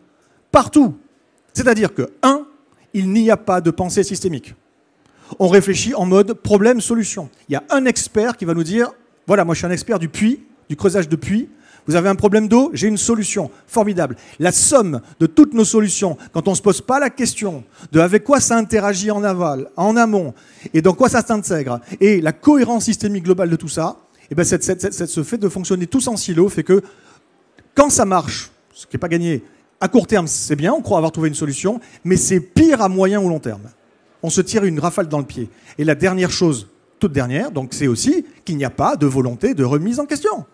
Partout. C'est-à-dire que, il n'y a pas de pensée systémique. On réfléchit en mode problème-solution. Il y a un expert qui va nous dire, voilà, moi je suis un expert du puits, du creusage de puits. Vous avez un problème d'eau, j'ai une solution. Formidable. La somme de toutes nos solutions, quand on ne se pose pas la question de avec quoi ça interagit en aval, en amont, et dans quoi ça s'intègre, et la cohérence systémique globale de tout ça, et ben ce fait de fonctionner tous en silo fait que quand ça marche, ce qui n'est pas gagné, à court terme, c'est bien, on croit avoir trouvé une solution, mais c'est pire à moyen ou long terme. On se tire une rafale dans le pied. Et la dernière chose, toute dernière, donc c'est aussi qu'il n'y a pas de volonté de remise en question.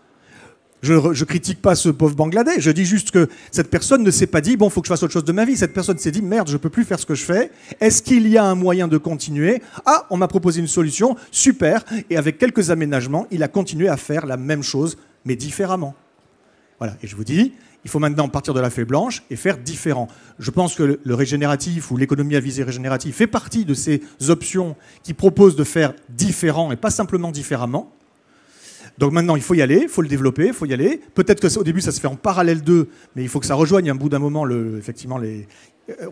Je critique pas ce pauvre Bangladais, je dis juste que cette personne ne s'est pas dit « bon, il faut que je fasse autre chose de ma vie ». Cette personne s'est dit « merde, je ne peux plus faire ce que je fais. Est-ce qu'il y a un moyen de continuer ?» Ah, on m'a proposé une solution, super. Et avec quelques aménagements, il a continué à faire la même chose, mais différemment. Voilà, et je vous dis, il faut maintenant partir de la feuille blanche et faire différent. Je pense que le régénératif ou l'économie à visée régénérative fait partie de ces options qui proposent de faire différent et pas simplement différemment. Donc maintenant, il faut y aller, il faut le développer, il faut y aller. Peut-être qu'au début, ça se fait en parallèle d'eux, mais il faut que ça rejoigne à un bout d'un moment, effectivement,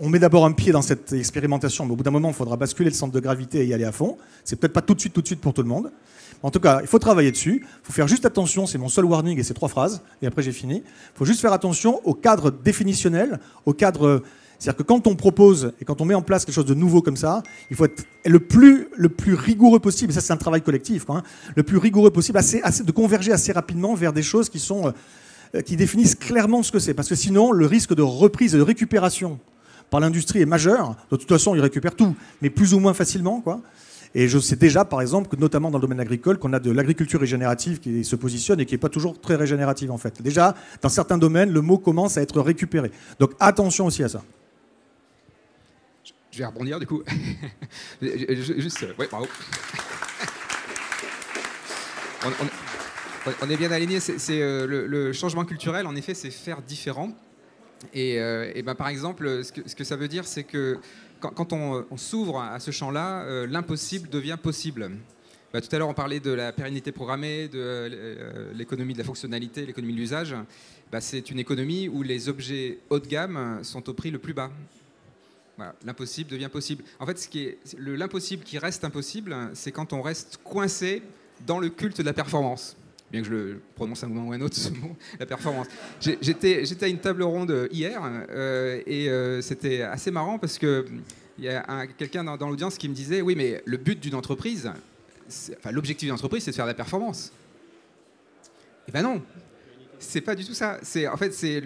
on met d'abord un pied dans cette expérimentation, mais au bout d'un moment, il faudra basculer le centre de gravité et y aller à fond. C'est peut-être pas tout de suite pour tout le monde. En tout cas, il faut travailler dessus. Il faut faire juste attention, c'est mon seul warning et c'est 3 phrases, et après j'ai fini. Il faut juste faire attention au cadre définitionnel, au cadre... C'est-à-dire que quand on propose et quand on met en place quelque chose de nouveau comme ça, il faut être le plus rigoureux possible, et ça c'est un travail collectif, quoi, hein, le plus rigoureux possible, de converger assez rapidement vers des choses qui définissent clairement ce que c'est. Parce que sinon, le risque de reprise et de récupération par l'industrie est majeur. De toute façon, ils récupèrent tout, mais plus ou moins facilement, quoi. Et je sais déjà, par exemple, que notamment dans le domaine agricole, qu'on a de l'agriculture régénérative qui se positionne et qui n'est pas toujours très régénérative, en fait. Déjà, dans certains domaines, le mot commence à être récupéré. Donc attention aussi à ça. Je vais rebondir du coup. Juste, ouais, bravo. On est bien alignés. Le changement culturel, en effet, c'est faire différent. Et ben, par exemple, ce que ça veut dire, c'est que quand on s'ouvre à ce champ-là, l'impossible devient possible. Bah, tout à l'heure, on parlait de la pérennité programmée, de l'économie de la fonctionnalité, l'économie de l'usage. Bah, c'est une économie où les objets haut de gamme sont au prix le plus bas. Voilà, l'impossible devient possible. En fait, l'impossible qui reste impossible, c'est quand on reste coincé dans le culte de la performance. Bien que je le prononce un moment ou un autre, ce mot, la performance. J'étais à une table ronde hier et c'était assez marrant parce qu'il y a quelqu'un dans l'audience qui me disait « Oui, mais le but d'une entreprise, l'objectif d'une entreprise, c'est de faire de la performance. » Eh ben non, c'est pas du tout ça. En fait, si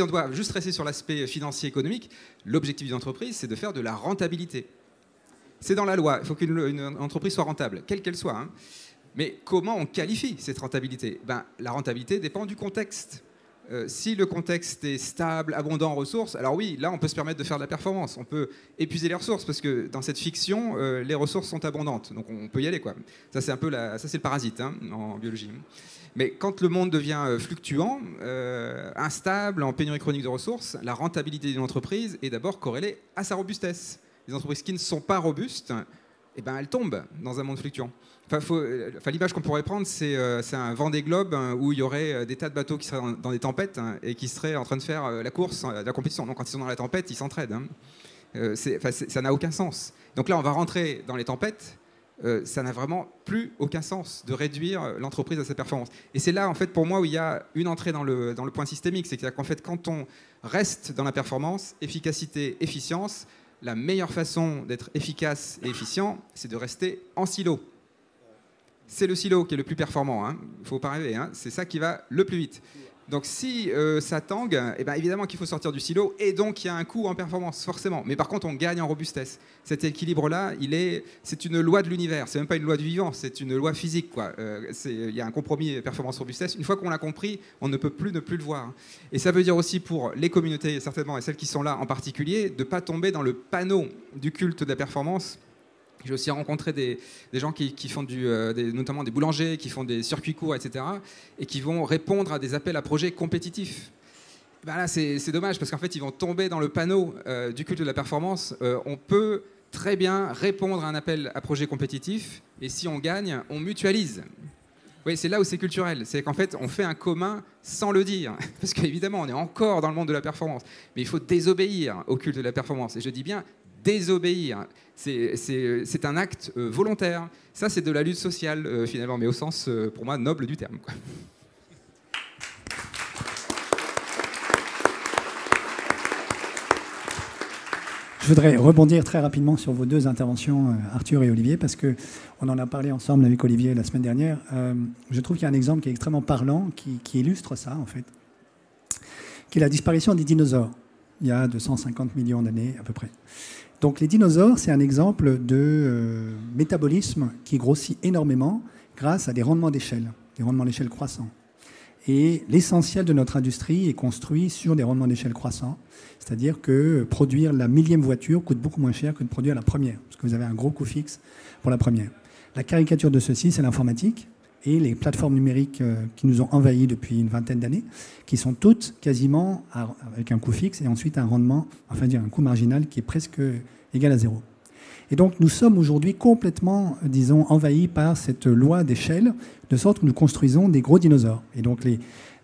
on doit juste rester sur l'aspect financier économique, l'objectif d'une entreprise, c'est de faire de la rentabilité. C'est dans la loi. Il faut qu'une entreprise soit rentable, quelle qu'elle soit. Hein. Mais comment on qualifie cette rentabilité ? Ben, la rentabilité dépend du contexte. Si le contexte est stable, abondant en ressources, alors oui, là, on peut se permettre de faire de la performance. On peut épuiser les ressources, parce que dans cette fiction, les ressources sont abondantes. Donc on peut y aller, quoi. Ça, c'est un peu ça, c'est le parasite, hein, en biologie. Mais quand le monde devient fluctuant, instable, en pénurie chronique de ressources, la rentabilité d'une entreprise est d'abord corrélée à sa robustesse. Les entreprises qui ne sont pas robustes, eh ben, elles tombent dans un monde fluctuant. L'image qu'on pourrait prendre, c'est un Vendée Globe où il y aurait des tas de bateaux qui seraient dans des tempêtes et qui seraient en train de faire la course, la compétition. Donc quand ils sont dans la tempête, ils s'entraident. Ça n'a aucun sens. Donc là, on va rentrer dans les tempêtes. Ça n'a vraiment plus aucun sens de réduire l'entreprise à sa performance. Et c'est là, en fait, pour moi, où il y a une entrée dans le point systémique. C'est-à-dire qu'en fait, quand on reste dans la performance, efficacité, efficience, la meilleure façon d'être efficace et efficient, c'est de rester en silo. C'est le silo qui est le plus performant, hein. Il ne faut pas rêver, hein. C'est ça qui va le plus vite. Donc si ça tangue, eh ben, évidemment qu'il faut sortir du silo, et donc il y a un coût en performance, forcément. Mais par contre, on gagne en robustesse. Cet équilibre-là, c'est une loi de l'univers. C'est même pas une loi du vivant, c'est une loi physique, quoi. Il y a un compromis performance-robustesse. Une fois qu'on l'a compris, on ne peut plus ne plus le voir. Et ça veut dire aussi pour les communautés, certainement, et celles qui sont là en particulier, de ne pas tomber dans le panneau du culte de la performance. J'ai aussi rencontré des gens qui font notamment des boulangers, qui font des circuits courts, etc., et qui vont répondre à des appels à projets compétitifs. Ben là, c'est dommage, parce qu'en fait, ils vont tomber dans le panneau du culte de la performance. On peut très bien répondre à un appel à projet compétitif, et si on gagne, on mutualise. Oui, c'est là où c'est culturel. C'est qu'en fait, on fait un commun sans le dire. Parce qu'évidemment, on est encore dans le monde de la performance. Mais il faut désobéir au culte de la performance. Et je dis bien désobéir. C'est un acte volontaire. Ça, c'est de la lutte sociale, finalement, mais au sens, pour moi, noble du terme, quoi. Je voudrais rebondir très rapidement sur vos deux interventions, Arthur et Olivier, parce qu'on en a parlé ensemble avec Olivier la semaine dernière. Je trouve qu'il y a un exemple qui est extrêmement parlant, qui illustre ça, en fait, qui est la disparition des dinosaures, il y a 250 millions d'années à peu près. Donc les dinosaures, c'est un exemple de métabolisme qui grossit énormément grâce à des rendements d'échelle croissants. Et l'essentiel de notre industrie est construit sur des rendements d'échelle croissants, c'est-à-dire que produire la millième voiture coûte beaucoup moins cher que de produire la première, parce que vous avez un gros coût fixe pour la première. La caricature de ceci, c'est l'informatique et les plateformes numériques qui nous ont envahis depuis une vingtaine d'années, qui sont toutes quasiment avec un coût fixe et ensuite un rendement, un coût marginal qui est presque égal à zéro. Et donc nous sommes aujourd'hui complètement, disons, envahis par cette loi d'échelle, de sorte que nous construisons des gros dinosaures. Et donc les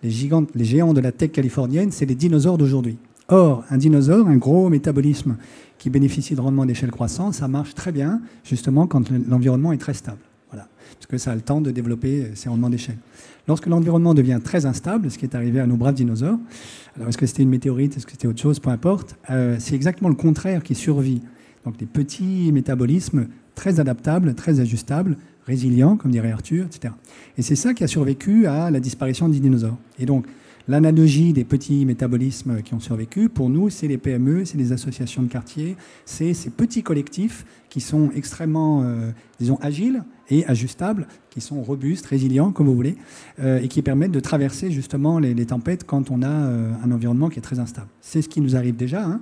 géants de la tech californienne, c'est les dinosaures d'aujourd'hui. Or, un dinosaure, un gros métabolisme qui bénéficie de rendements d'échelle croissants, ça marche très bien, justement, quand l'environnement est très stable. Voilà. Parce que ça a le temps de développer ces rendements d'échelle. Lorsque l'environnement devient très instable, ce qui est arrivé à nos braves dinosaures, alors est-ce que c'était une météorite, est-ce que c'était autre chose, peu importe, c'est exactement le contraire qui survit. Donc des petits métabolismes très adaptables, très ajustables, résilients, comme dirait Arthur, etc. Et c'est ça qui a survécu à la disparition des dinosaures. Et donc, l'analogie des petits métabolismes qui ont survécu, pour nous, c'est les PME, c'est les associations de quartier, c'est ces petits collectifs qui sont extrêmement, disons, agiles et ajustables, qui sont robustes, résilients, comme vous voulez, et qui permettent de traverser justement les tempêtes quand on a un environnement qui est très instable. C'est ce qui nous arrive déjà, hein.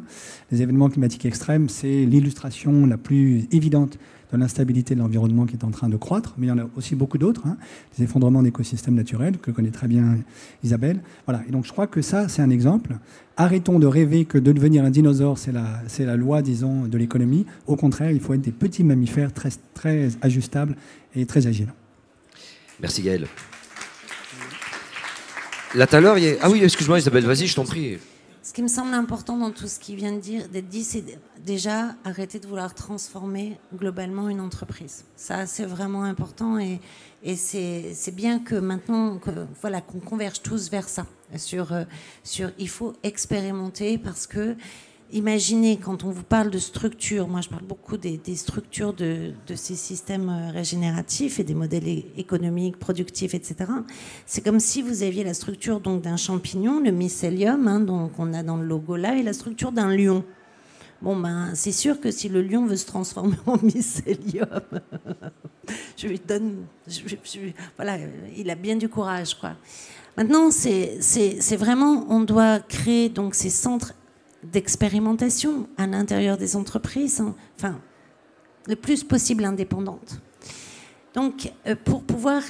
Les événements climatiques extrêmes, c'est l'illustration la plus évidente de l'instabilité de l'environnement qui est en train de croître, mais il y en a aussi beaucoup d'autres, hein, les effondrements d'écosystèmes naturels, que connaît très bien Isabelle. Voilà. Et donc je crois que ça, c'est un exemple. Arrêtons de rêver que de devenir un dinosaure, c'est la loi, disons, de l'économie. Au contraire, il faut être des petits mammifères très, très ajustables et très agiles. Merci Gaël. Là tout à l'heure, Ah oui, excuse-moi Isabelle, vas-y, je t'en prie. Ce qui me semble important dans tout ce qui vient d'être dit, c'est déjà arrêter de vouloir transformer globalement une entreprise. Ça, c'est vraiment important et c'est bien que maintenant, qu'on converge tous vers ça. Il faut expérimenter parce que imaginez, quand on vous parle de structure, moi je parle beaucoup des structures de ces systèmes régénératifs et des modèles économiques, productifs, etc. C'est comme si vous aviez la structure donc d'un champignon, le mycélium, hein, donc on a dans le logo là, et la structure d'un lion. Bon, ben, c'est sûr que si le lion veut se transformer en mycélium, je lui donne... voilà, il a bien du courage, quoi. Maintenant, c'est vraiment... On doit créer donc ces centres d'expérimentation à l'intérieur des entreprises, hein, enfin, le plus possible indépendantes. Donc, pour pouvoir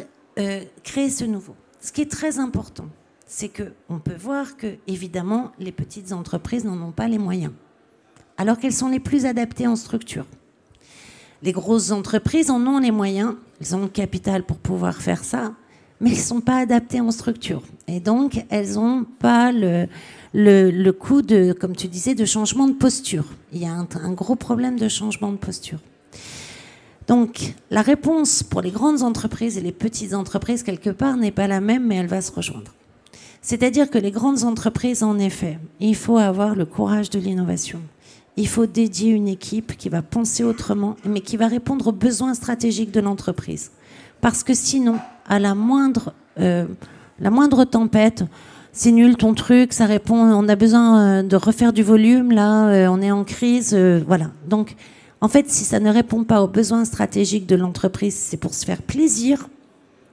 créer ce nouveau. Ce qui est très important, c'est qu'on peut voir que, évidemment, les petites entreprises n'en ont pas les moyens, alors qu'elles sont les plus adaptées en structure. Les grosses entreprises en ont les moyens, elles ont le capital pour pouvoir faire ça, mais elles ne sont pas adaptées en structure. Et donc, elles n'ont pas le coût, comme tu disais, de changement de posture. Il y a un gros problème de changement de posture. Donc, la réponse pour les grandes entreprises et les petites entreprises, quelque part, n'est pas la même, mais elle va se rejoindre. C'est-à-dire que les grandes entreprises, en effet, il faut avoir le courage de l'innovation. Il faut dédier une équipe qui va penser autrement, mais qui va répondre aux besoins stratégiques de l'entreprise. Parce que sinon, à la moindre tempête, c'est nul ton truc, ça répond, on a besoin de refaire du volume, là, on est en crise, voilà. Donc, en fait, si ça ne répond pas aux besoins stratégiques de l'entreprise, c'est pour se faire plaisir,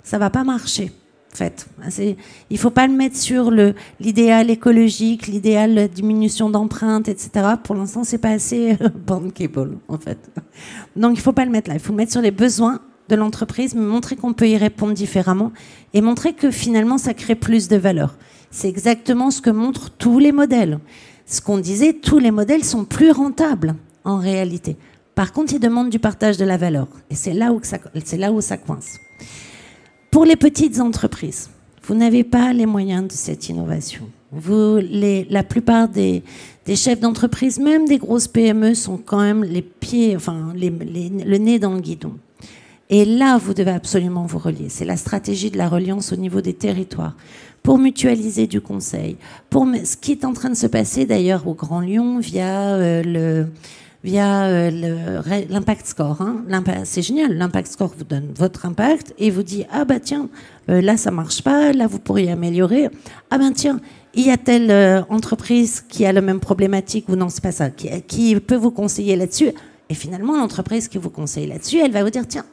ça ne va pas marcher. En fait, il ne faut pas le mettre sur l'idéal écologique, l'idéal diminution d'empreinte, etc. Pour l'instant, c'est pas assez bankable, en fait. Donc, il ne faut pas le mettre là. Il faut le mettre sur les besoins de l'entreprise, mais montrer qu'on peut y répondre différemment et montrer que finalement, ça crée plus de valeur. C'est exactement ce que montrent tous les modèles. Ce qu'on disait, tous les modèles sont plus rentables, en réalité. Par contre, ils demandent du partage de la valeur. Et c'est là où ça coince. Pour les petites entreprises, vous n'avez pas les moyens de cette innovation. La plupart des chefs d'entreprise, même des grosses PME, sont quand même le nez dans le guidon. Et là, vous devez absolument vous relier. C'est la stratégie de la reliance au niveau des territoires pour mutualiser du conseil. Ce qui est en train de se passer d'ailleurs au Grand Lyon via l'impact score. Hein. C'est génial, l'impact score vous donne votre impact et vous dit « Ah bah tiens, là ça marche pas, là vous pourriez améliorer. Ah ben tiens, il y a telle entreprise qui a la même problématique ou non, c'est pas ça, qui peut vous conseiller là-dessus. » Et finalement, l'entreprise qui vous conseille là-dessus, elle va vous dire « Tiens,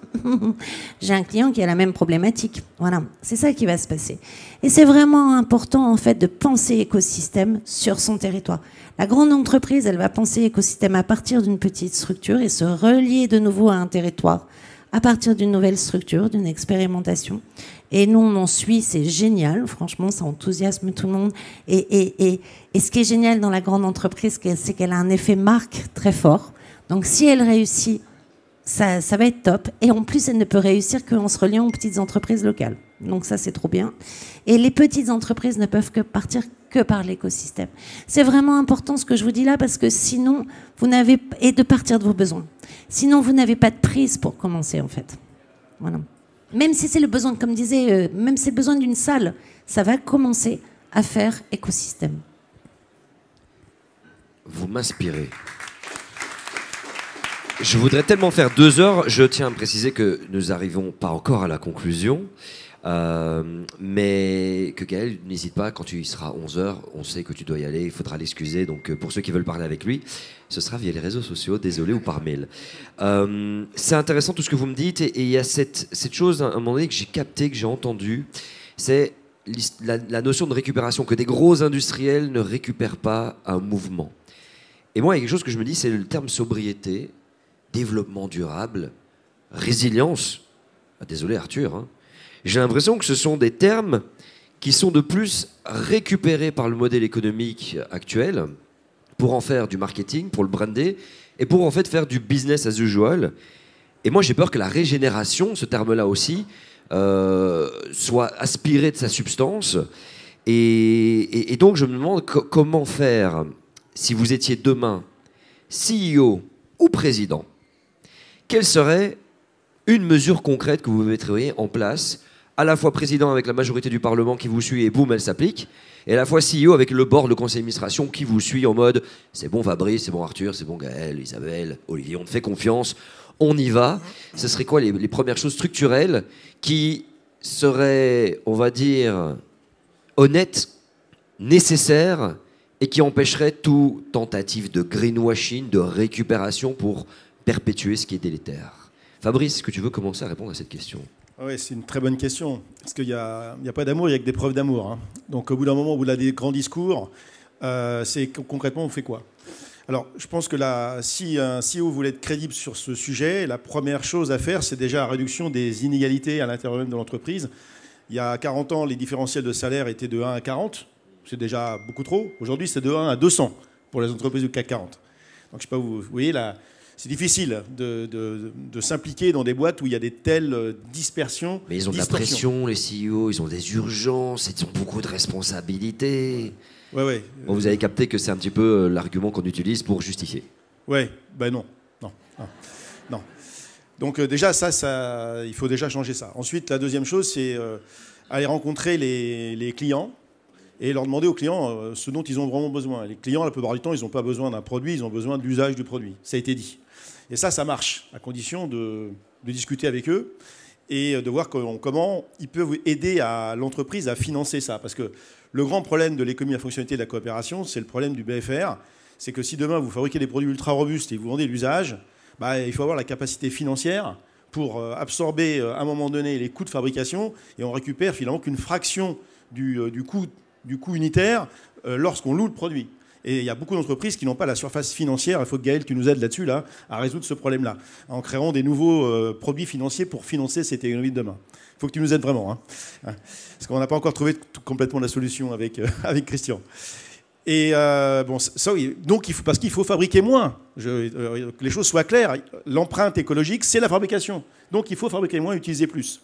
j'ai un client qui a la même problématique. » Voilà, c'est ça qui va se passer. Et c'est vraiment important, en fait, de penser écosystème sur son territoire. La grande entreprise, elle va penser écosystème à partir d'une petite structure et se relier de nouveau à un territoire à partir d'une nouvelle structure, d'une expérimentation. Et nous, on en suit, c'est génial. Franchement, ça enthousiasme tout le monde. Et ce qui est génial dans la grande entreprise, c'est qu'elle a un effet marque très fort. Donc, si elle réussit, ça va être top. Et en plus, elle ne peut réussir qu'en se reliant aux petites entreprises locales. Donc, ça, c'est trop bien. Et les petites entreprises ne peuvent que partir que par l'écosystème. C'est vraiment important ce que je vous dis là, parce que sinon, et de partir de vos besoins. Sinon, vous n'avez pas de prise pour commencer, en fait. Voilà. Même si c'est le besoin, comme disait, même si c'est le besoin d'une salle, ça va commencer à faire écosystème. Vous m'inspirez. Je voudrais tellement faire 2 heures. Je tiens à préciser que nous n'arrivons pas encore à la conclusion. Mais que Gaël, n'hésite pas, quand il sera 11h, on sait que tu dois y aller, il faudra l'excuser. Donc pour ceux qui veulent parler avec lui, ce sera via les réseaux sociaux, désolé, ou par mail. C'est intéressant tout ce que vous me dites. Et il y a cette chose, à un moment donné, que j'ai capté, que j'ai entendu. C'est la notion de récupération, que des gros industriels ne récupèrent pas un mouvement. Et moi, il y a quelque chose que je me dis, c'est le terme sobriété, développement durable, résilience. Ah, désolé Arthur, hein. J'ai l'impression que ce sont des termes qui sont de plus récupérés par le modèle économique actuel pour en faire du marketing, pour le brander et pour en fait faire du business as usual. Et moi j'ai peur que la régénération, ce terme-là aussi, soit aspiré de sa substance. Et donc je me demande comment faire si vous étiez demain CEO ou président. Quelle serait une mesure concrète que vous mettriez en place, à la fois président avec la majorité du Parlement qui vous suit et boum, elle s'applique, et à la fois CEO avec le board, le conseil d'administration qui vous suit en mode c'est bon Fabrice, c'est bon Arthur, c'est bon Gaël, Isabelle, Olivier, on te fait confiance, on y va. Ce serait quoi les premières choses structurelles qui seraient, on va dire, honnêtes, nécessaires et qui empêcherait toute tentative de greenwashing, de récupération pour perpétuer ce qui est délétère. Fabrice, est-ce que tu veux commencer à répondre à cette question? Oui, c'est une très bonne question. Parce qu'il n'y a pas d'amour, il n'y a que des preuves d'amour. Hein. Donc au bout d'un moment, au bout des grands discours, c'est concrètement, on fait quoi? Alors, je pense que si un CEO voulait être crédible sur ce sujet, la première chose à faire, c'est déjà la réduction des inégalités à l'intérieur même de l'entreprise. Il y a 40 ans, les différentiels de salaire étaient de 1 à 40. C'est déjà beaucoup trop. Aujourd'hui, c'est de 1 à 200 pour les entreprises du CAC 40. Donc, je sais pas, vous voyez, là, c'est difficile de s'impliquer dans des boîtes où il y a des telles dispersions. Mais ils ont de la pression, les CEO, ils ont des urgences, ils ont beaucoup de responsabilités. Ouais. Bon, vous avez capté que c'est un petit peu l'argument qu'on utilise pour justifier. Ouais, ben non. Donc déjà, ça, il faut déjà changer ça. Ensuite, la deuxième chose, c'est aller rencontrer les clients et leur demander aux clients ce dont ils ont vraiment besoin. Les clients, la plupart du temps, ils n'ont pas besoin d'un produit, ils ont besoin de l'usage du produit. Ça a été dit. Et ça marche, à condition de discuter avec eux et de voir comment ils peuvent aider l'entreprise à financer ça. Parce que le grand problème de l'économie à fonctionnalité de la coopération, c'est le problème du BFR. C'est que si demain vous fabriquez des produits ultra robustes et vous vendez l'usage, il faut avoir la capacité financière pour absorber à un moment donné les coûts de fabrication, et on récupère finalement qu'une fraction du coût unitaire lorsqu'on loue le produit. Et il y a beaucoup d'entreprises qui n'ont pas la surface financière. Il faut que Gaël, tu nous aides là-dessus, à résoudre ce problème-là, en créant des nouveaux produits financiers pour financer ces technologies de demain. Il faut que tu nous aides vraiment. Hein. Parce qu'on n'a pas encore trouvé complètement la solution avec Christian. Et oui. Donc, parce qu'il faut fabriquer moins. Que les choses soient claires. L'empreinte écologique, c'est la fabrication. Donc, il faut fabriquer moins et utiliser plus.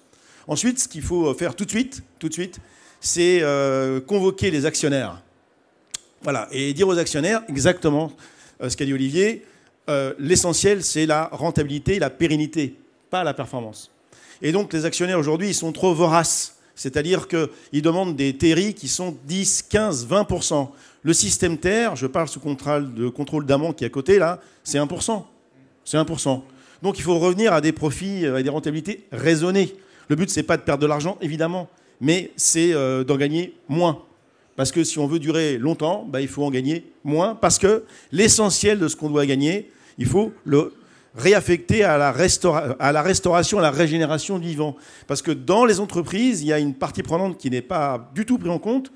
Ensuite, ce qu'il faut faire tout de suite, c'est convoquer les actionnaires. Voilà, et dire aux actionnaires exactement ce qu'a dit Olivier. L'essentiel, c'est la rentabilité, la pérennité, pas la performance. Et donc, les actionnaires, aujourd'hui, ils sont trop voraces. C'est-à-dire qu'ils demandent des TRI qui sont 10, 15, 20%. Le système TER, je parle sous contrôle d'amont qui est à côté, là, c'est 1%. C'est 1%. Donc, il faut revenir à des profits, à des rentabilités raisonnées. Le but, ce n'est pas de perdre de l'argent, évidemment, mais c'est d'en gagner moins. Parce que si on veut durer longtemps, il faut en gagner moins. Parce que l'essentiel de ce qu'on doit gagner, il faut le réaffecter à la restauration, à la régénération du vivant. Parce que dans les entreprises, il y a une partie prenante qui n'est pas du tout prise en compte.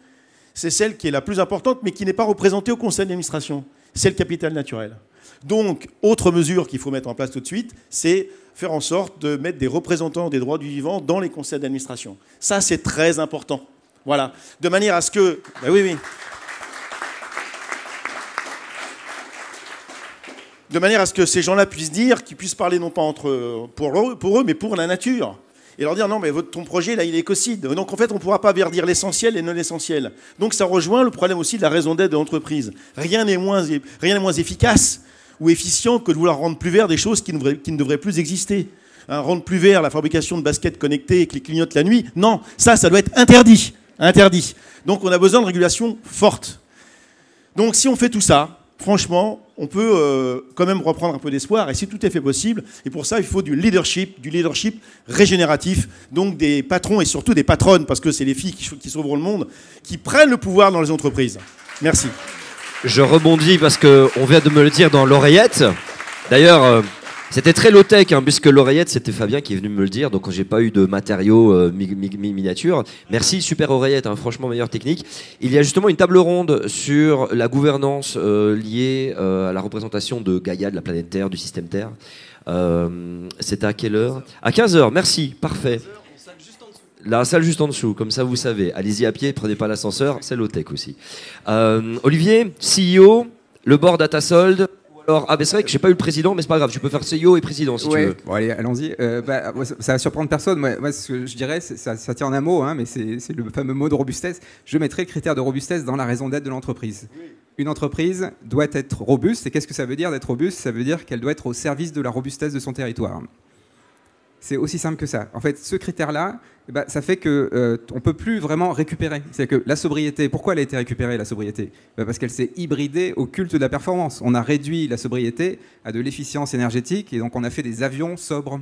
C'est celle qui est la plus importante, mais qui n'est pas représentée au conseil d'administration. C'est le capital naturel. Donc, autre mesure qu'il faut mettre en place tout de suite, c'est faire en sorte de mettre des représentants des droits du vivant dans les conseils d'administration. Ça, c'est très important. Voilà. De manière à ce que... oui. De manière à ce que ces gens-là puissent dire, qu'ils puissent parler non pas pour eux, mais pour la nature. Et leur dire, non, mais ton projet, là, il est écocide. Donc, en fait, on ne pourra pas dire l'essentiel et non l'essentiel. Donc, ça rejoint le problème aussi de la raison d'être de l'entreprise. Rien n'est moins efficace ou efficient que de vouloir rendre plus vert des choses qui ne devraient plus exister. Rendre plus vert la fabrication de baskets connectées qui clignotent la nuit, non, ça doit être interdit. Interdit. Donc, on a besoin de régulation forte. Donc, si on fait tout ça, franchement, on peut quand même reprendre un peu d'espoir, et c'est tout à fait possible. Et pour ça, il faut du leadership régénératif, donc des patrons et surtout des patronnes, parce que c'est les filles qui sauveront le monde, qui prennent le pouvoir dans les entreprises. Merci. Je rebondis parce qu'on vient de me le dire dans l'oreillette. D'ailleurs, c'était très low-tech, puisque l'oreillette, c'était Fabien qui est venu me le dire, donc j'ai pas eu de matériaux miniatures. Merci, super oreillette, franchement meilleure technique. Il y a justement une table ronde sur la gouvernance liée à la représentation de Gaïa, de la planète Terre, du système Terre. C'est à quelle heure? À 15h, merci, parfait. La salle juste en dessous, comme ça vous savez. Allez-y à pied, prenez pas l'ascenseur, c'est low-tech aussi. Olivier, CEO, le board Datasold. Alors, c'est vrai que j'ai pas eu le président, mais c'est pas grave, tu peux faire CEO et président si tu veux. Bon, allez, allons-y. Ça va surprendre personne. Moi, ce que je dirais, ça tient en un mot, mais c'est le fameux mot de robustesse. Je mettrai le critère de robustesse dans la raison d'être de l'entreprise. Oui. Une entreprise doit être robuste. Et qu'est-ce que ça veut dire d'être robuste? Ça veut dire qu'elle doit être au service de la robustesse de son territoire. C'est aussi simple que ça. En fait, ce critère-là, ça fait qu'on ne peut plus vraiment récupérer. C'est-à-dire que la sobriété, pourquoi elle a été récupérée, la sobriété? Parce qu'elle s'est hybridée au culte de la performance. On a réduit la sobriété à de l'efficience énergétique et donc on a fait des avions sobres.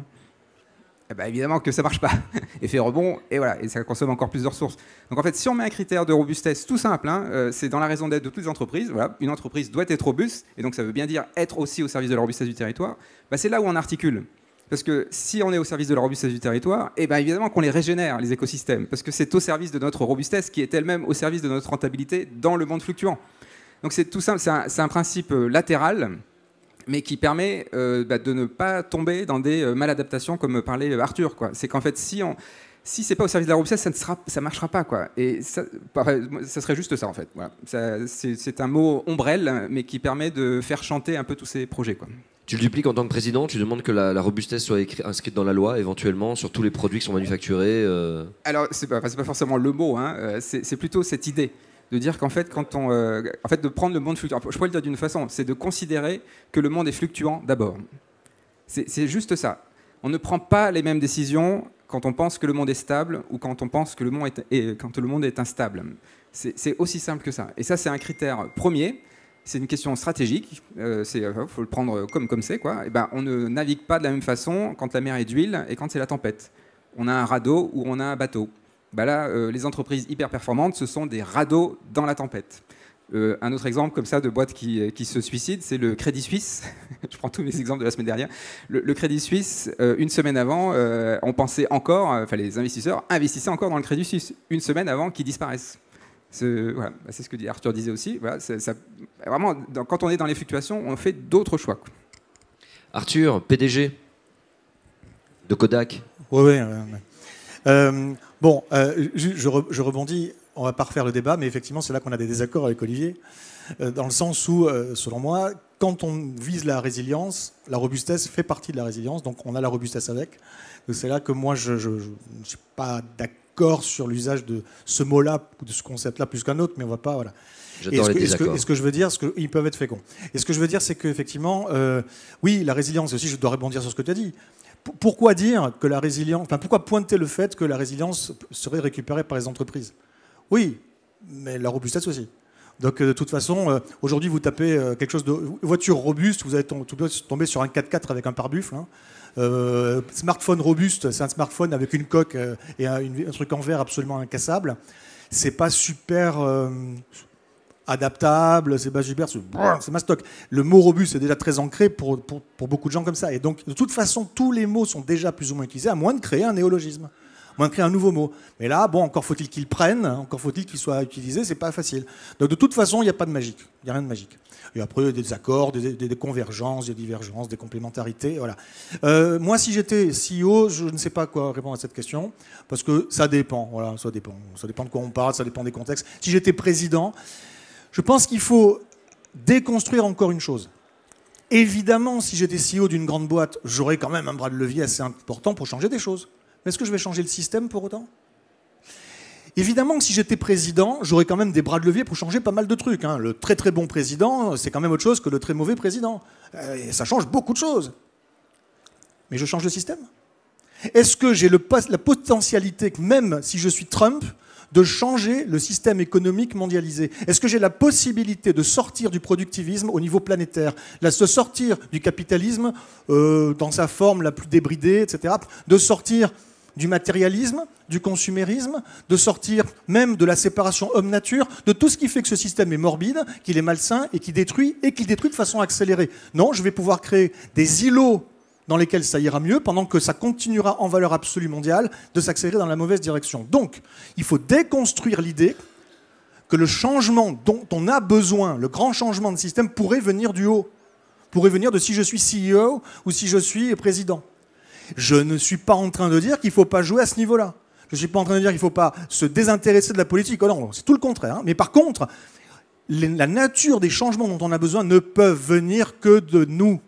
ben évidemment que ça marche pas. Effet rebond, et voilà, et ça consomme encore plus de ressources. Donc en fait, si on met un critère de robustesse tout simple, hein, c'est dans la raison d'être de toutes les entreprises, voilà, une entreprise doit être robuste, et donc ça veut bien dire être aussi au service de la robustesse du territoire, ben c'est là où on articule. Parce que si on est au service de la robustesse du territoire, et ben évidemment qu'on les régénère, les écosystèmes, parce que c'est au service de notre robustesse qui est elle-même au service de notre rentabilité dans le monde fluctuant. Donc c'est tout simple, c'est un principe latéral, mais qui permet de ne pas tomber dans des maladaptations comme parlait Arthur, quoi. C'est qu'en fait, si c'est pas au service de la robustesse, ça marchera pas, quoi. Et ça serait juste ça, en fait. Voilà. C'est un mot ombrelle, mais qui permet de faire chanter un peu tous ces projets, quoi. Tu le dupliques en tant que président, tu demandes que la robustesse soit inscrite dans la loi, éventuellement, sur tous les produits qui sont manufacturés. Alors, c'est pas forcément le mot, hein. C'est plutôt cette idée de dire qu'en fait, de prendre le monde fluctuant, je pourrais le dire d'une façon, c'est de considérer que le monde est fluctuant d'abord. C'est juste ça. On ne prend pas les mêmes décisions quand on pense que le monde est stable ou quand on pense que le monde est instable. C'est aussi simple que ça. Et ça, c'est un critère premier. C'est une question stratégique. Faut le prendre comme c'est, quoi. Et ben, on ne navigue pas de la même façon quand la mer est d'huile et quand c'est la tempête. On a un radeau ou on a un bateau. Ben là, les entreprises hyper performantes, ce sont des radeaux dans la tempête. Un autre exemple comme ça de boîte qui se suicide, c'est le Crédit Suisse. Je prends tous mes exemples de la semaine dernière. Le Crédit Suisse, une semaine avant, on pensait encore, les investisseurs investissaient encore dans le Crédit Suisse, une semaine avant qu'il disparaisse. Voilà, c'est ce que Arthur disait aussi. Voilà, vraiment, quand on est dans les fluctuations, on fait d'autres choix, quoi. Arthur, PDG de Kodak. Oui. Je rebondis. On va pas refaire le débat, mais effectivement, c'est là qu'on a des désaccords avec Olivier, dans le sens où, selon moi, quand on vise la résilience, la robustesse fait partie de la résilience, donc on a la robustesse avec. Donc c'est là que moi, je ne suis pas d'accord sur l'usage de ce mot-là, ou de ce concept-là, plus qu'un autre, mais on va pas... Voilà. J'adore les désaccords. Et ce que je veux dire, ils peuvent être féconds. Et ce que je veux dire, c'est qu'effectivement, oui, la résilience, aussi, je dois rebondir sur ce que tu as dit. Pourquoi dire que la résilience... Enfin, pourquoi pointer le fait que la résilience serait récupérée par les entreprises ? Oui, mais la robustesse aussi. Donc de toute façon, aujourd'hui vous tapez quelque chose de voiture robuste, vous allez tomber sur un 4x4 avec un pare-buffle. Hein. Smartphone robuste, c'est un smartphone avec une coque et un truc en verre absolument incassable. C'est pas super adaptable, c'est pas super, c'est mastoc. Le mot robuste est déjà très ancré pour beaucoup de gens comme ça. Et donc de toute façon, tous les mots sont déjà plus ou moins utilisés, à moins de créer un néologisme. On créer un nouveau mot. Mais là, bon, encore faut-il qu'ils prennent, encore faut-il qu'ils soient utilisés, c'est pas facile. Donc de toute façon, il n'y a pas de magique. Il n'y a rien de magique. Et après, il y a des accords, des convergences, des divergences, des complémentarités. Voilà. Moi, si j'étais CEO, je ne sais pas quoi répondre à cette question, parce que ça dépend. Voilà, ça dépend. Ça dépend de quoi on parle, ça dépend des contextes. Si j'étais président, je pense qu'il faut déconstruire encore une chose. Évidemment, si j'étais CEO d'une grande boîte, j'aurais quand même un bras de levier assez important pour changer des choses. Mais est-ce que je vais changer le système pour autant ? Évidemment que si j'étais président, j'aurais quand même des bras de levier pour changer pas mal de trucs. Hein. Le très très bon président, c'est quand même autre chose que le très mauvais président. Et ça change beaucoup de choses. Mais je change le système ? Est-ce que j'ai la potentialité, même si je suis Trump, de changer le système économique mondialisé ? Est-ce que j'ai la possibilité de sortir du productivisme au niveau planétaire, de sortir du capitalisme dans sa forme la plus débridée, etc., de sortir du matérialisme, du consumérisme, de sortir même de la séparation homme-nature, de tout ce qui fait que ce système est morbide, qu'il est malsain et qu'il détruit de façon accélérée. Non, je vais pouvoir créer des îlots dans lesquels ça ira mieux, pendant que ça continuera en valeur absolue mondiale de s'accélérer dans la mauvaise direction. Donc, il faut déconstruire l'idée que le changement dont on a besoin, le grand changement de système, pourrait venir du haut, pourrait venir de si je suis CEO ou si je suis président. Je ne suis pas en train de dire qu'il ne faut pas jouer à ce niveau-là. Je ne suis pas en train de dire qu'il ne faut pas se désintéresser de la politique. Oh non, c'est tout le contraire. Hein. Mais par contre, la nature des changements dont on a besoin ne peuvent venir que de nous,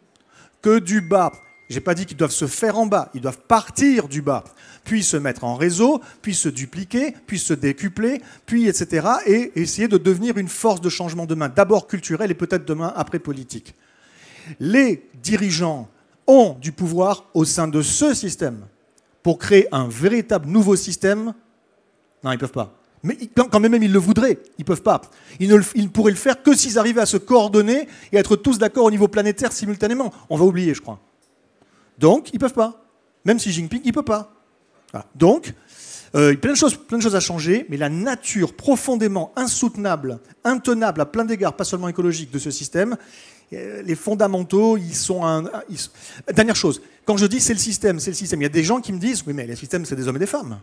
que du bas. Je n'ai pas dit qu'ils doivent se faire en bas, ils doivent partir du bas, puis se mettre en réseau, puis se dupliquer, puis se décupler, puis etc. et essayer de devenir une force de changement demain, d'abord culturelle et peut-être demain après politique. Les dirigeants ont du pouvoir au sein de ce système pour créer un véritable nouveau système. Non, ils ne peuvent pas. Mais quand même ils le voudraient, ils ne peuvent pas. Ils ne pourraient le faire que s'ils arrivaient à se coordonner et à être tous d'accord au niveau planétaire simultanément. On va oublier, je crois. Donc, ils ne peuvent pas. Même Xi Jinping, il ne peut pas. Voilà. Donc, plein de choses à changer, mais la nature profondément insoutenable, intenable à plein d'égards, pas seulement écologique, de ce système, les fondamentaux, ils sont Dernière chose, quand je dis c'est le système, il y a des gens qui me disent, oui mais le système c'est des hommes et des femmes.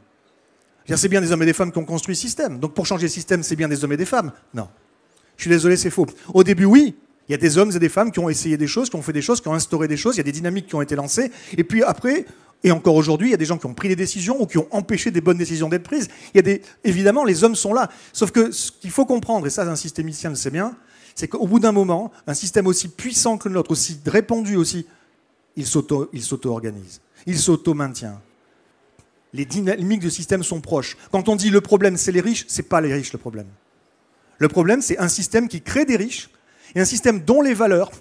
C'est bien des hommes et des femmes qui ont construit le système, donc pour changer le système c'est bien des hommes et des femmes. Non, je suis désolé, c'est faux. Au début oui, il y a des hommes et des femmes qui ont essayé des choses, qui ont fait des choses, qui ont instauré des choses, il y a des dynamiques qui ont été lancées, et puis après... Et encore aujourd'hui, il y a des gens qui ont pris des décisions ou qui ont empêché des bonnes décisions d'être prises. Évidemment, les hommes sont là. Sauf que ce qu'il faut comprendre, et ça un systémicien le sait bien, c'est qu'au bout d'un moment, un système aussi puissant que le nôtre, aussi répandu aussi, il s'auto-organise, il s'auto-maintient. Les dynamiques du système sont proches. Quand on dit le problème c'est les riches, c'est pas les riches le problème. Le problème c'est un système qui crée des riches, et un système dont les valeurs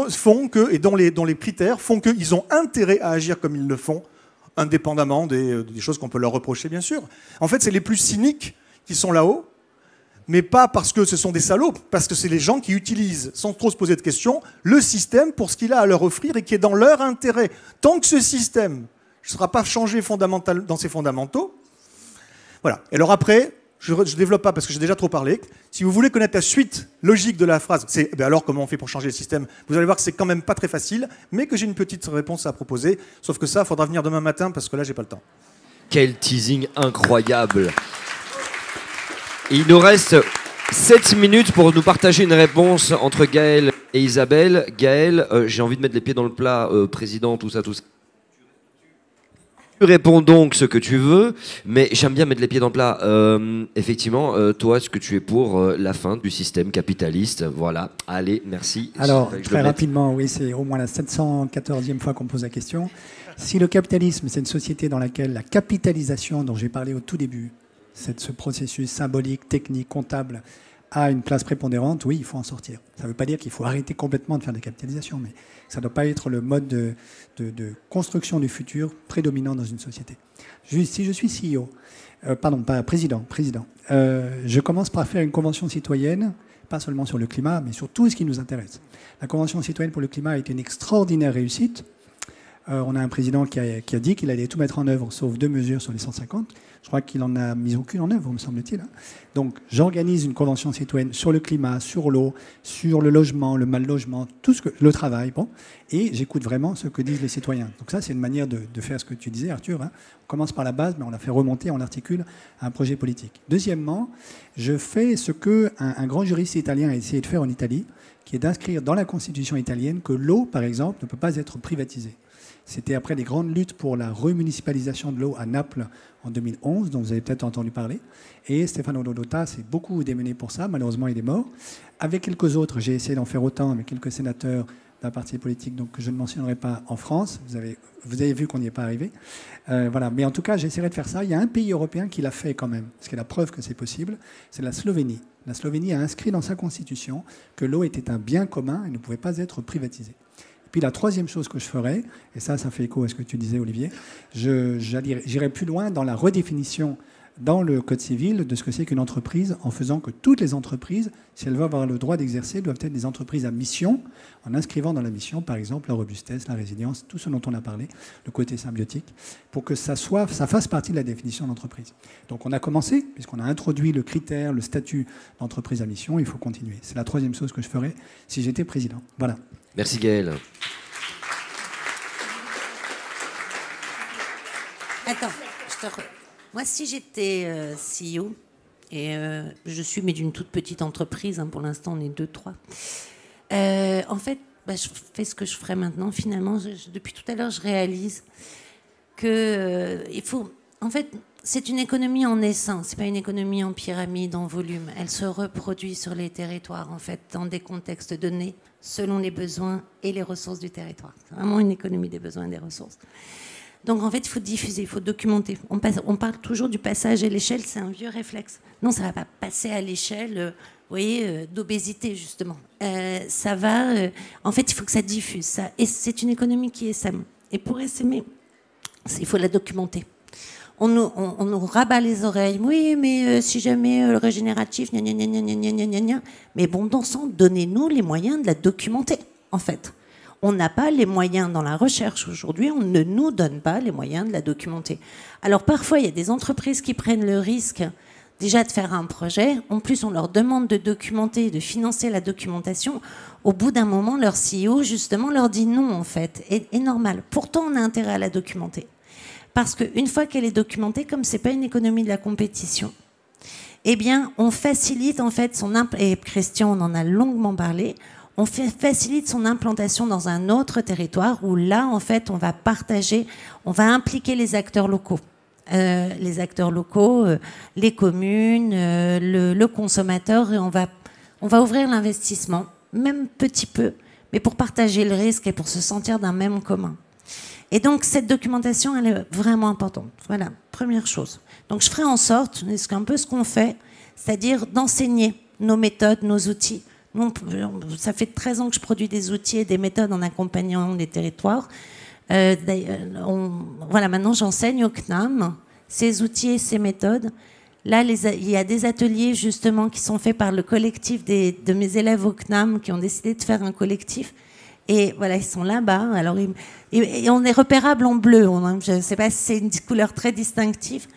font que, et dont les critères font qu'ils ont intérêt à agir comme ils le font, indépendamment des choses qu'on peut leur reprocher, bien sûr. En fait, c'est les plus cyniques qui sont là-haut, mais pas parce que ce sont des salauds, parce que c'est les gens qui utilisent, sans trop se poser de questions, le système pour ce qu'il a à leur offrir et qui est dans leur intérêt. Tant que ce système ne sera pas changé dans ses fondamentaux, voilà. Et alors après... Je ne développe pas parce que j'ai déjà trop parlé. Si vous voulez connaître la suite logique de la phrase, c'est alors comment on fait pour changer le système, vous allez voir que c'est quand même pas très facile, mais que j'ai une petite réponse à proposer. Sauf que ça, il faudra venir demain matin parce que là, j'ai pas le temps. Quel teasing incroyable. Et il nous reste 7 minutes pour nous partager une réponse entre Gaël et Isabelle. Gaël, j'ai envie de mettre les pieds dans le plat, président, tout ça. Tu réponds donc ce que tu veux, mais j'aime bien mettre les pieds dans le plat. Effectivement, toi, est-ce que tu es pour la fin du système capitaliste? Voilà, allez, merci. Alors, très rapidement, oui, c'est au moins la 714e fois qu'on me pose la question. Si le capitalisme, c'est une société dans laquelle la capitalisation, dont j'ai parlé au tout début, c'est ce processus symbolique, technique, comptable, a une place prépondérante, oui, il faut en sortir. Ça ne veut pas dire qu'il faut arrêter complètement de faire des capitalisations, mais ça ne doit pas être le mode de construction du futur prédominant dans une société. Si je suis CEO, pardon, pas président, je commence par faire une convention citoyenne, pas seulement sur le climat, mais sur tout ce qui nous intéresse. La convention citoyenne pour le climat a été une extraordinaire réussite. On a un président qui a dit qu'il allait tout mettre en œuvre, sauf 2 mesures sur les 150. Je crois qu'il n'en a mis aucune en œuvre, me semble-t-il. Donc, j'organise une convention citoyenne sur le climat, sur l'eau, sur le logement, le mal-logement, le travail, bon, et j'écoute vraiment ce que disent les citoyens. Donc ça, c'est une manière de faire ce que tu disais, Arthur. On commence par la base, mais on la fait remonter, on l'articule à un projet politique. Deuxièmement, je fais ce qu'un grand juriste italien a essayé de faire en Italie, qui est d'inscrire dans la constitution italienne que l'eau, par exemple, ne peut pas être privatisée. C'était après les grandes luttes pour la remunicipalisation de l'eau à Naples en 2011, dont vous avez peut-être entendu parler. Et Stefano Rodotà s'est beaucoup démené pour ça. Malheureusement, il est mort. Avec quelques autres, j'ai essayé d'en faire autant avec quelques sénateurs d'un parti politique donc, que je ne mentionnerai pas en France. Vous avez vu qu'on n'y est pas arrivé. Voilà. Mais en tout cas, j'essaierai de faire ça. Il y a un pays européen qui l'a fait quand même, ce qui est la preuve que c'est possible. C'est la Slovénie. La Slovénie a inscrit dans sa constitution que l'eau était un bien commun et ne pouvait pas être privatisée. Puis la troisième chose que je ferais, et ça fait écho à ce que tu disais, Olivier, j'irai plus loin dans la redéfinition dans le Code civil de ce que c'est qu'une entreprise, en faisant que toutes les entreprises, si elles veulent avoir le droit d'exercer, doivent être des entreprises à mission, en inscrivant dans la mission, par exemple, la robustesse, la résilience, tout ce dont on a parlé, le côté symbiotique, pour que ça fasse partie de la définition d'entreprise. Donc on a commencé, puisqu'on a introduit le critère, le statut d'entreprise à mission, il faut continuer. C'est la troisième chose que je ferais si j'étais président. Voilà. Merci Gaël. Attends, moi si j'étais CEO, et je suis mais d'une toute petite entreprise, pour l'instant on est 2-3, en fait je fais ce que je ferais maintenant finalement. Depuis tout à l'heure je réalise que il faut, en fait c'est une économie en essaim, c'est pas une économie en pyramide, en volume. Elle se reproduit sur les territoires, en fait, dans des contextes donnés, selon les besoins et les ressources du territoire. C'est vraiment une économie des besoins et des ressources. Donc, en fait, il faut diffuser, il faut documenter. On parle toujours du passage à l'échelle, c'est un vieux réflexe. Non, ça ne va pas passer à l'échelle, vous voyez, d'obésité, justement. Ça va... en fait, il faut que ça diffuse. Ça. Et c'est une économie qui essaime. Et pour essaimer, il faut la documenter. On nous rabat les oreilles. Oui, mais si jamais le régénératif, gna, gna, gna, gna, gna, gna, gna, gna. Mais bon, dans sang, donnez-nous les moyens de la documenter, en fait. On n'a pas les moyens dans la recherche aujourd'hui, on ne nous donne pas les moyens de la documenter. Alors parfois, il y a des entreprises qui prennent le risque déjà de faire un projet. En plus, on leur demande de documenter, de financer la documentation. Au bout d'un moment, leur CEO, justement, leur dit non, en fait. Et normal. Pourtant, on a intérêt à la documenter. Parce qu'une fois qu'elle est documentée, comme ce n'est pas une économie de la compétition, eh bien, on facilite, en fait, et Christian, on en a longuement parlé, on facilite son implantation dans un autre territoire où là, en fait, on va partager, on va impliquer les acteurs locaux. Les communes, le consommateur, et on va ouvrir l'investissement, même petit peu, mais pour partager le risque et pour se sentir d'un même commun. Et donc, cette documentation, elle est vraiment importante. Voilà, première chose. Donc, je ferai en sorte, c'est un peu ce qu'on fait, c'est-à-dire d'enseigner nos méthodes, nos outils. Ça fait 13 ans que je produis des outils et des méthodes en accompagnant les territoires. Voilà, maintenant j'enseigne au CNAM ces outils et ces méthodes. Là, il y a des ateliers justement qui sont faits par le collectif de mes élèves au CNAM qui ont décidé de faire un collectif. Et voilà, ils sont là-bas. Alors, et on est repérable en bleu. Je ne sais pas si c'est une couleur très distinctive.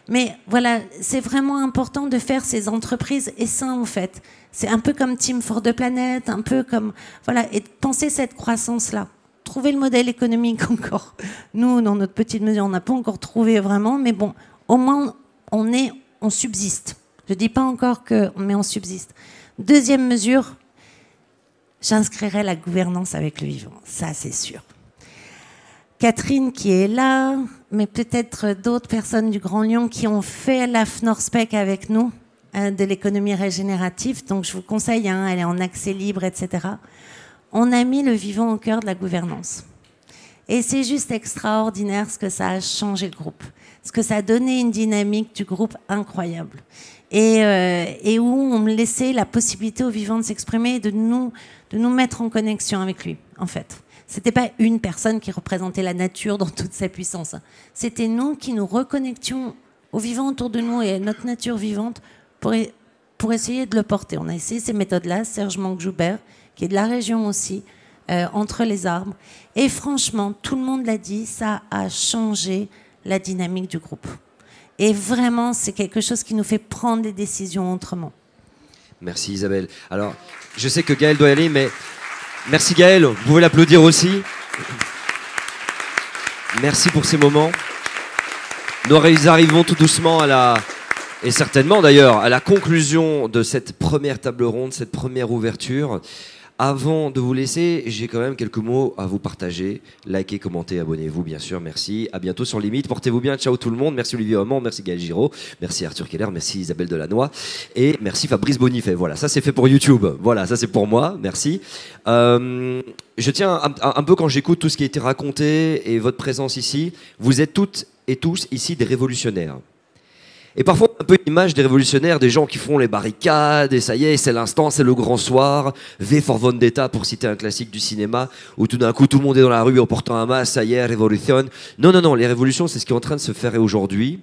Mais voilà, c'est vraiment important de faire ces entreprises et ça, en fait. C'est un peu comme Team for the Planet, un peu comme... Voilà, et de penser cette croissance-là. Trouver le modèle économique encore. Nous, dans notre petite mesure, on n'a pas encore trouvé vraiment, mais bon, au moins, on subsiste. Je ne dis pas encore mais on subsiste. Deuxième mesure, j'inscrirai la gouvernance avec le vivant. Ça, c'est sûr. Catherine qui est là, mais peut-être d'autres personnes du Grand Lyon qui ont fait la FNORSPEC avec nous, de l'économie régénérative. Donc, je vous conseille, elle est en accès libre, etc. On a mis le vivant au cœur de la gouvernance. Et c'est juste extraordinaire ce que ça a changé le groupe. Ce que ça a donné une dynamique du groupe incroyable. Et où on me laissait la possibilité au vivant de s'exprimer et de nous mettre en connexion avec lui, en fait. C'était pas une personne qui représentait la nature dans toute sa puissance. C'était nous qui nous reconnections au vivant autour de nous et à notre nature vivante pour essayer de le porter. On a essayé ces méthodes-là, Serge Manque-Joubert, qui est de la région aussi, entre les arbres. Et franchement, tout le monde l'a dit, ça a changé la dynamique du groupe. Et vraiment, c'est quelque chose qui nous fait prendre des décisions autrement. Merci Isabelle. Alors, je sais que Gaël doit y aller, mais merci Gaël, vous pouvez l'applaudir aussi. Merci pour ces moments. Nous arrivons tout doucement et certainement d'ailleurs, à la conclusion de cette première table ronde, cette première ouverture. Avant de vous laisser, j'ai quand même quelques mots à vous partager. Likez, commentez, abonnez-vous, bien sûr. Merci. À bientôt sur Limite. Portez-vous bien. Ciao tout le monde. Merci Olivier Aumont. Merci Gaël Giraud. Merci Arthur Keller. Merci Isabelle Delannoy. Et merci Fabrice Bonifay. Voilà, ça c'est fait pour YouTube. Voilà, ça c'est pour moi. Merci. Je tiens un peu quand j'écoute tout ce qui a été raconté et votre présence ici. Vous êtes toutes et tous ici des révolutionnaires. Et parfois, un peu l'image des révolutionnaires, des gens qui font les barricades, et ça y est, c'est l'instant, c'est le grand soir, V for Vendetta, pour citer un classique du cinéma, où tout d'un coup, tout le monde est dans la rue en portant un masque, ça y est, révolution. Non, non, non, les révolutions, c'est ce qui est en train de se faire aujourd'hui.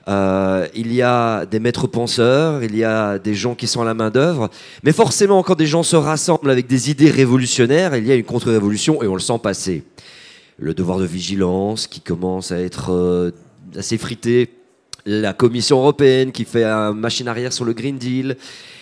Il y a des maîtres penseurs, il y a des gens qui sont à la main d'œuvre, mais forcément, quand des gens se rassemblent avec des idées révolutionnaires, il y a une contre-révolution, et on le sent passer. Le devoir de vigilance, qui commence à être assez frité, la Commission européenne qui fait une machine arrière sur le Green Deal.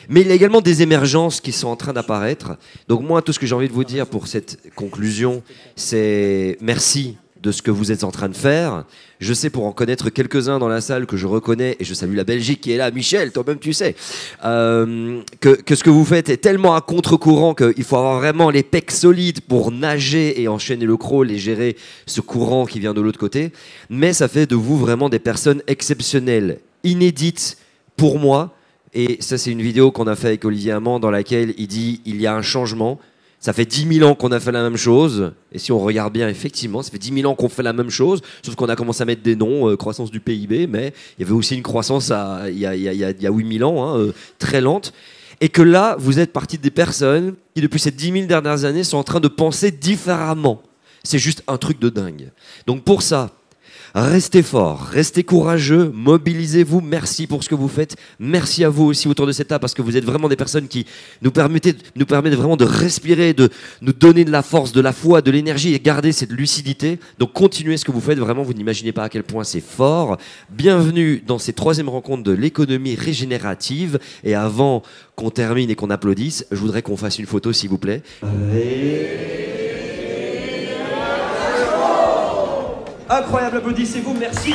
Mais il y a également des émergences qui sont en train d'apparaître. Donc moi, tout ce que j'ai envie de vous dire pour cette conclusion, c'est merci de ce que vous êtes en train de faire. Je sais, pour en connaître quelques-uns dans la salle que je reconnais, et je salue la Belgique qui est là, Michel, toi-même tu sais, que ce que vous faites est tellement à contre-courant qu'il faut avoir vraiment les pecs solides pour nager et enchaîner le crawl et gérer ce courant qui vient de l'autre côté. Mais ça fait de vous vraiment des personnes exceptionnelles, inédites pour moi. Et ça, c'est une vidéo qu'on a fait avec Olivier Amand dans laquelle il dit « il y a un changement ». Ça fait 10 000 ans qu'on a fait la même chose. Et si on regarde bien, effectivement, ça fait 10 000 ans qu'on fait la même chose. Sauf qu'on a commencé à mettre des noms, croissance du PIB, mais il y avait aussi une croissance il y a 8 000 ans, très lente. Et que là, vous êtes partie des personnes qui, depuis ces 10 000 dernières années, sont en train de penser différemment. C'est juste un truc de dingue. Donc pour ça, Restez forts, restez courageux, mobilisez-vous. Merci pour ce que vous faites. Merci à vous aussi autour de cette table parce que vous êtes vraiment des personnes qui nous permettent vraiment de respirer, de nous donner de la force, de la foi, de l'énergie et garder cette lucidité. Donc continuez ce que vous faites. Vraiment, vous n'imaginez pas à quel point c'est fort. Bienvenue dans cette 3e rencontre de l'économie régénérative. Et avant qu'on termine et qu'on applaudisse, je voudrais qu'on fasse une photo, s'il vous plaît. Incroyable, applaudissez-vous, merci.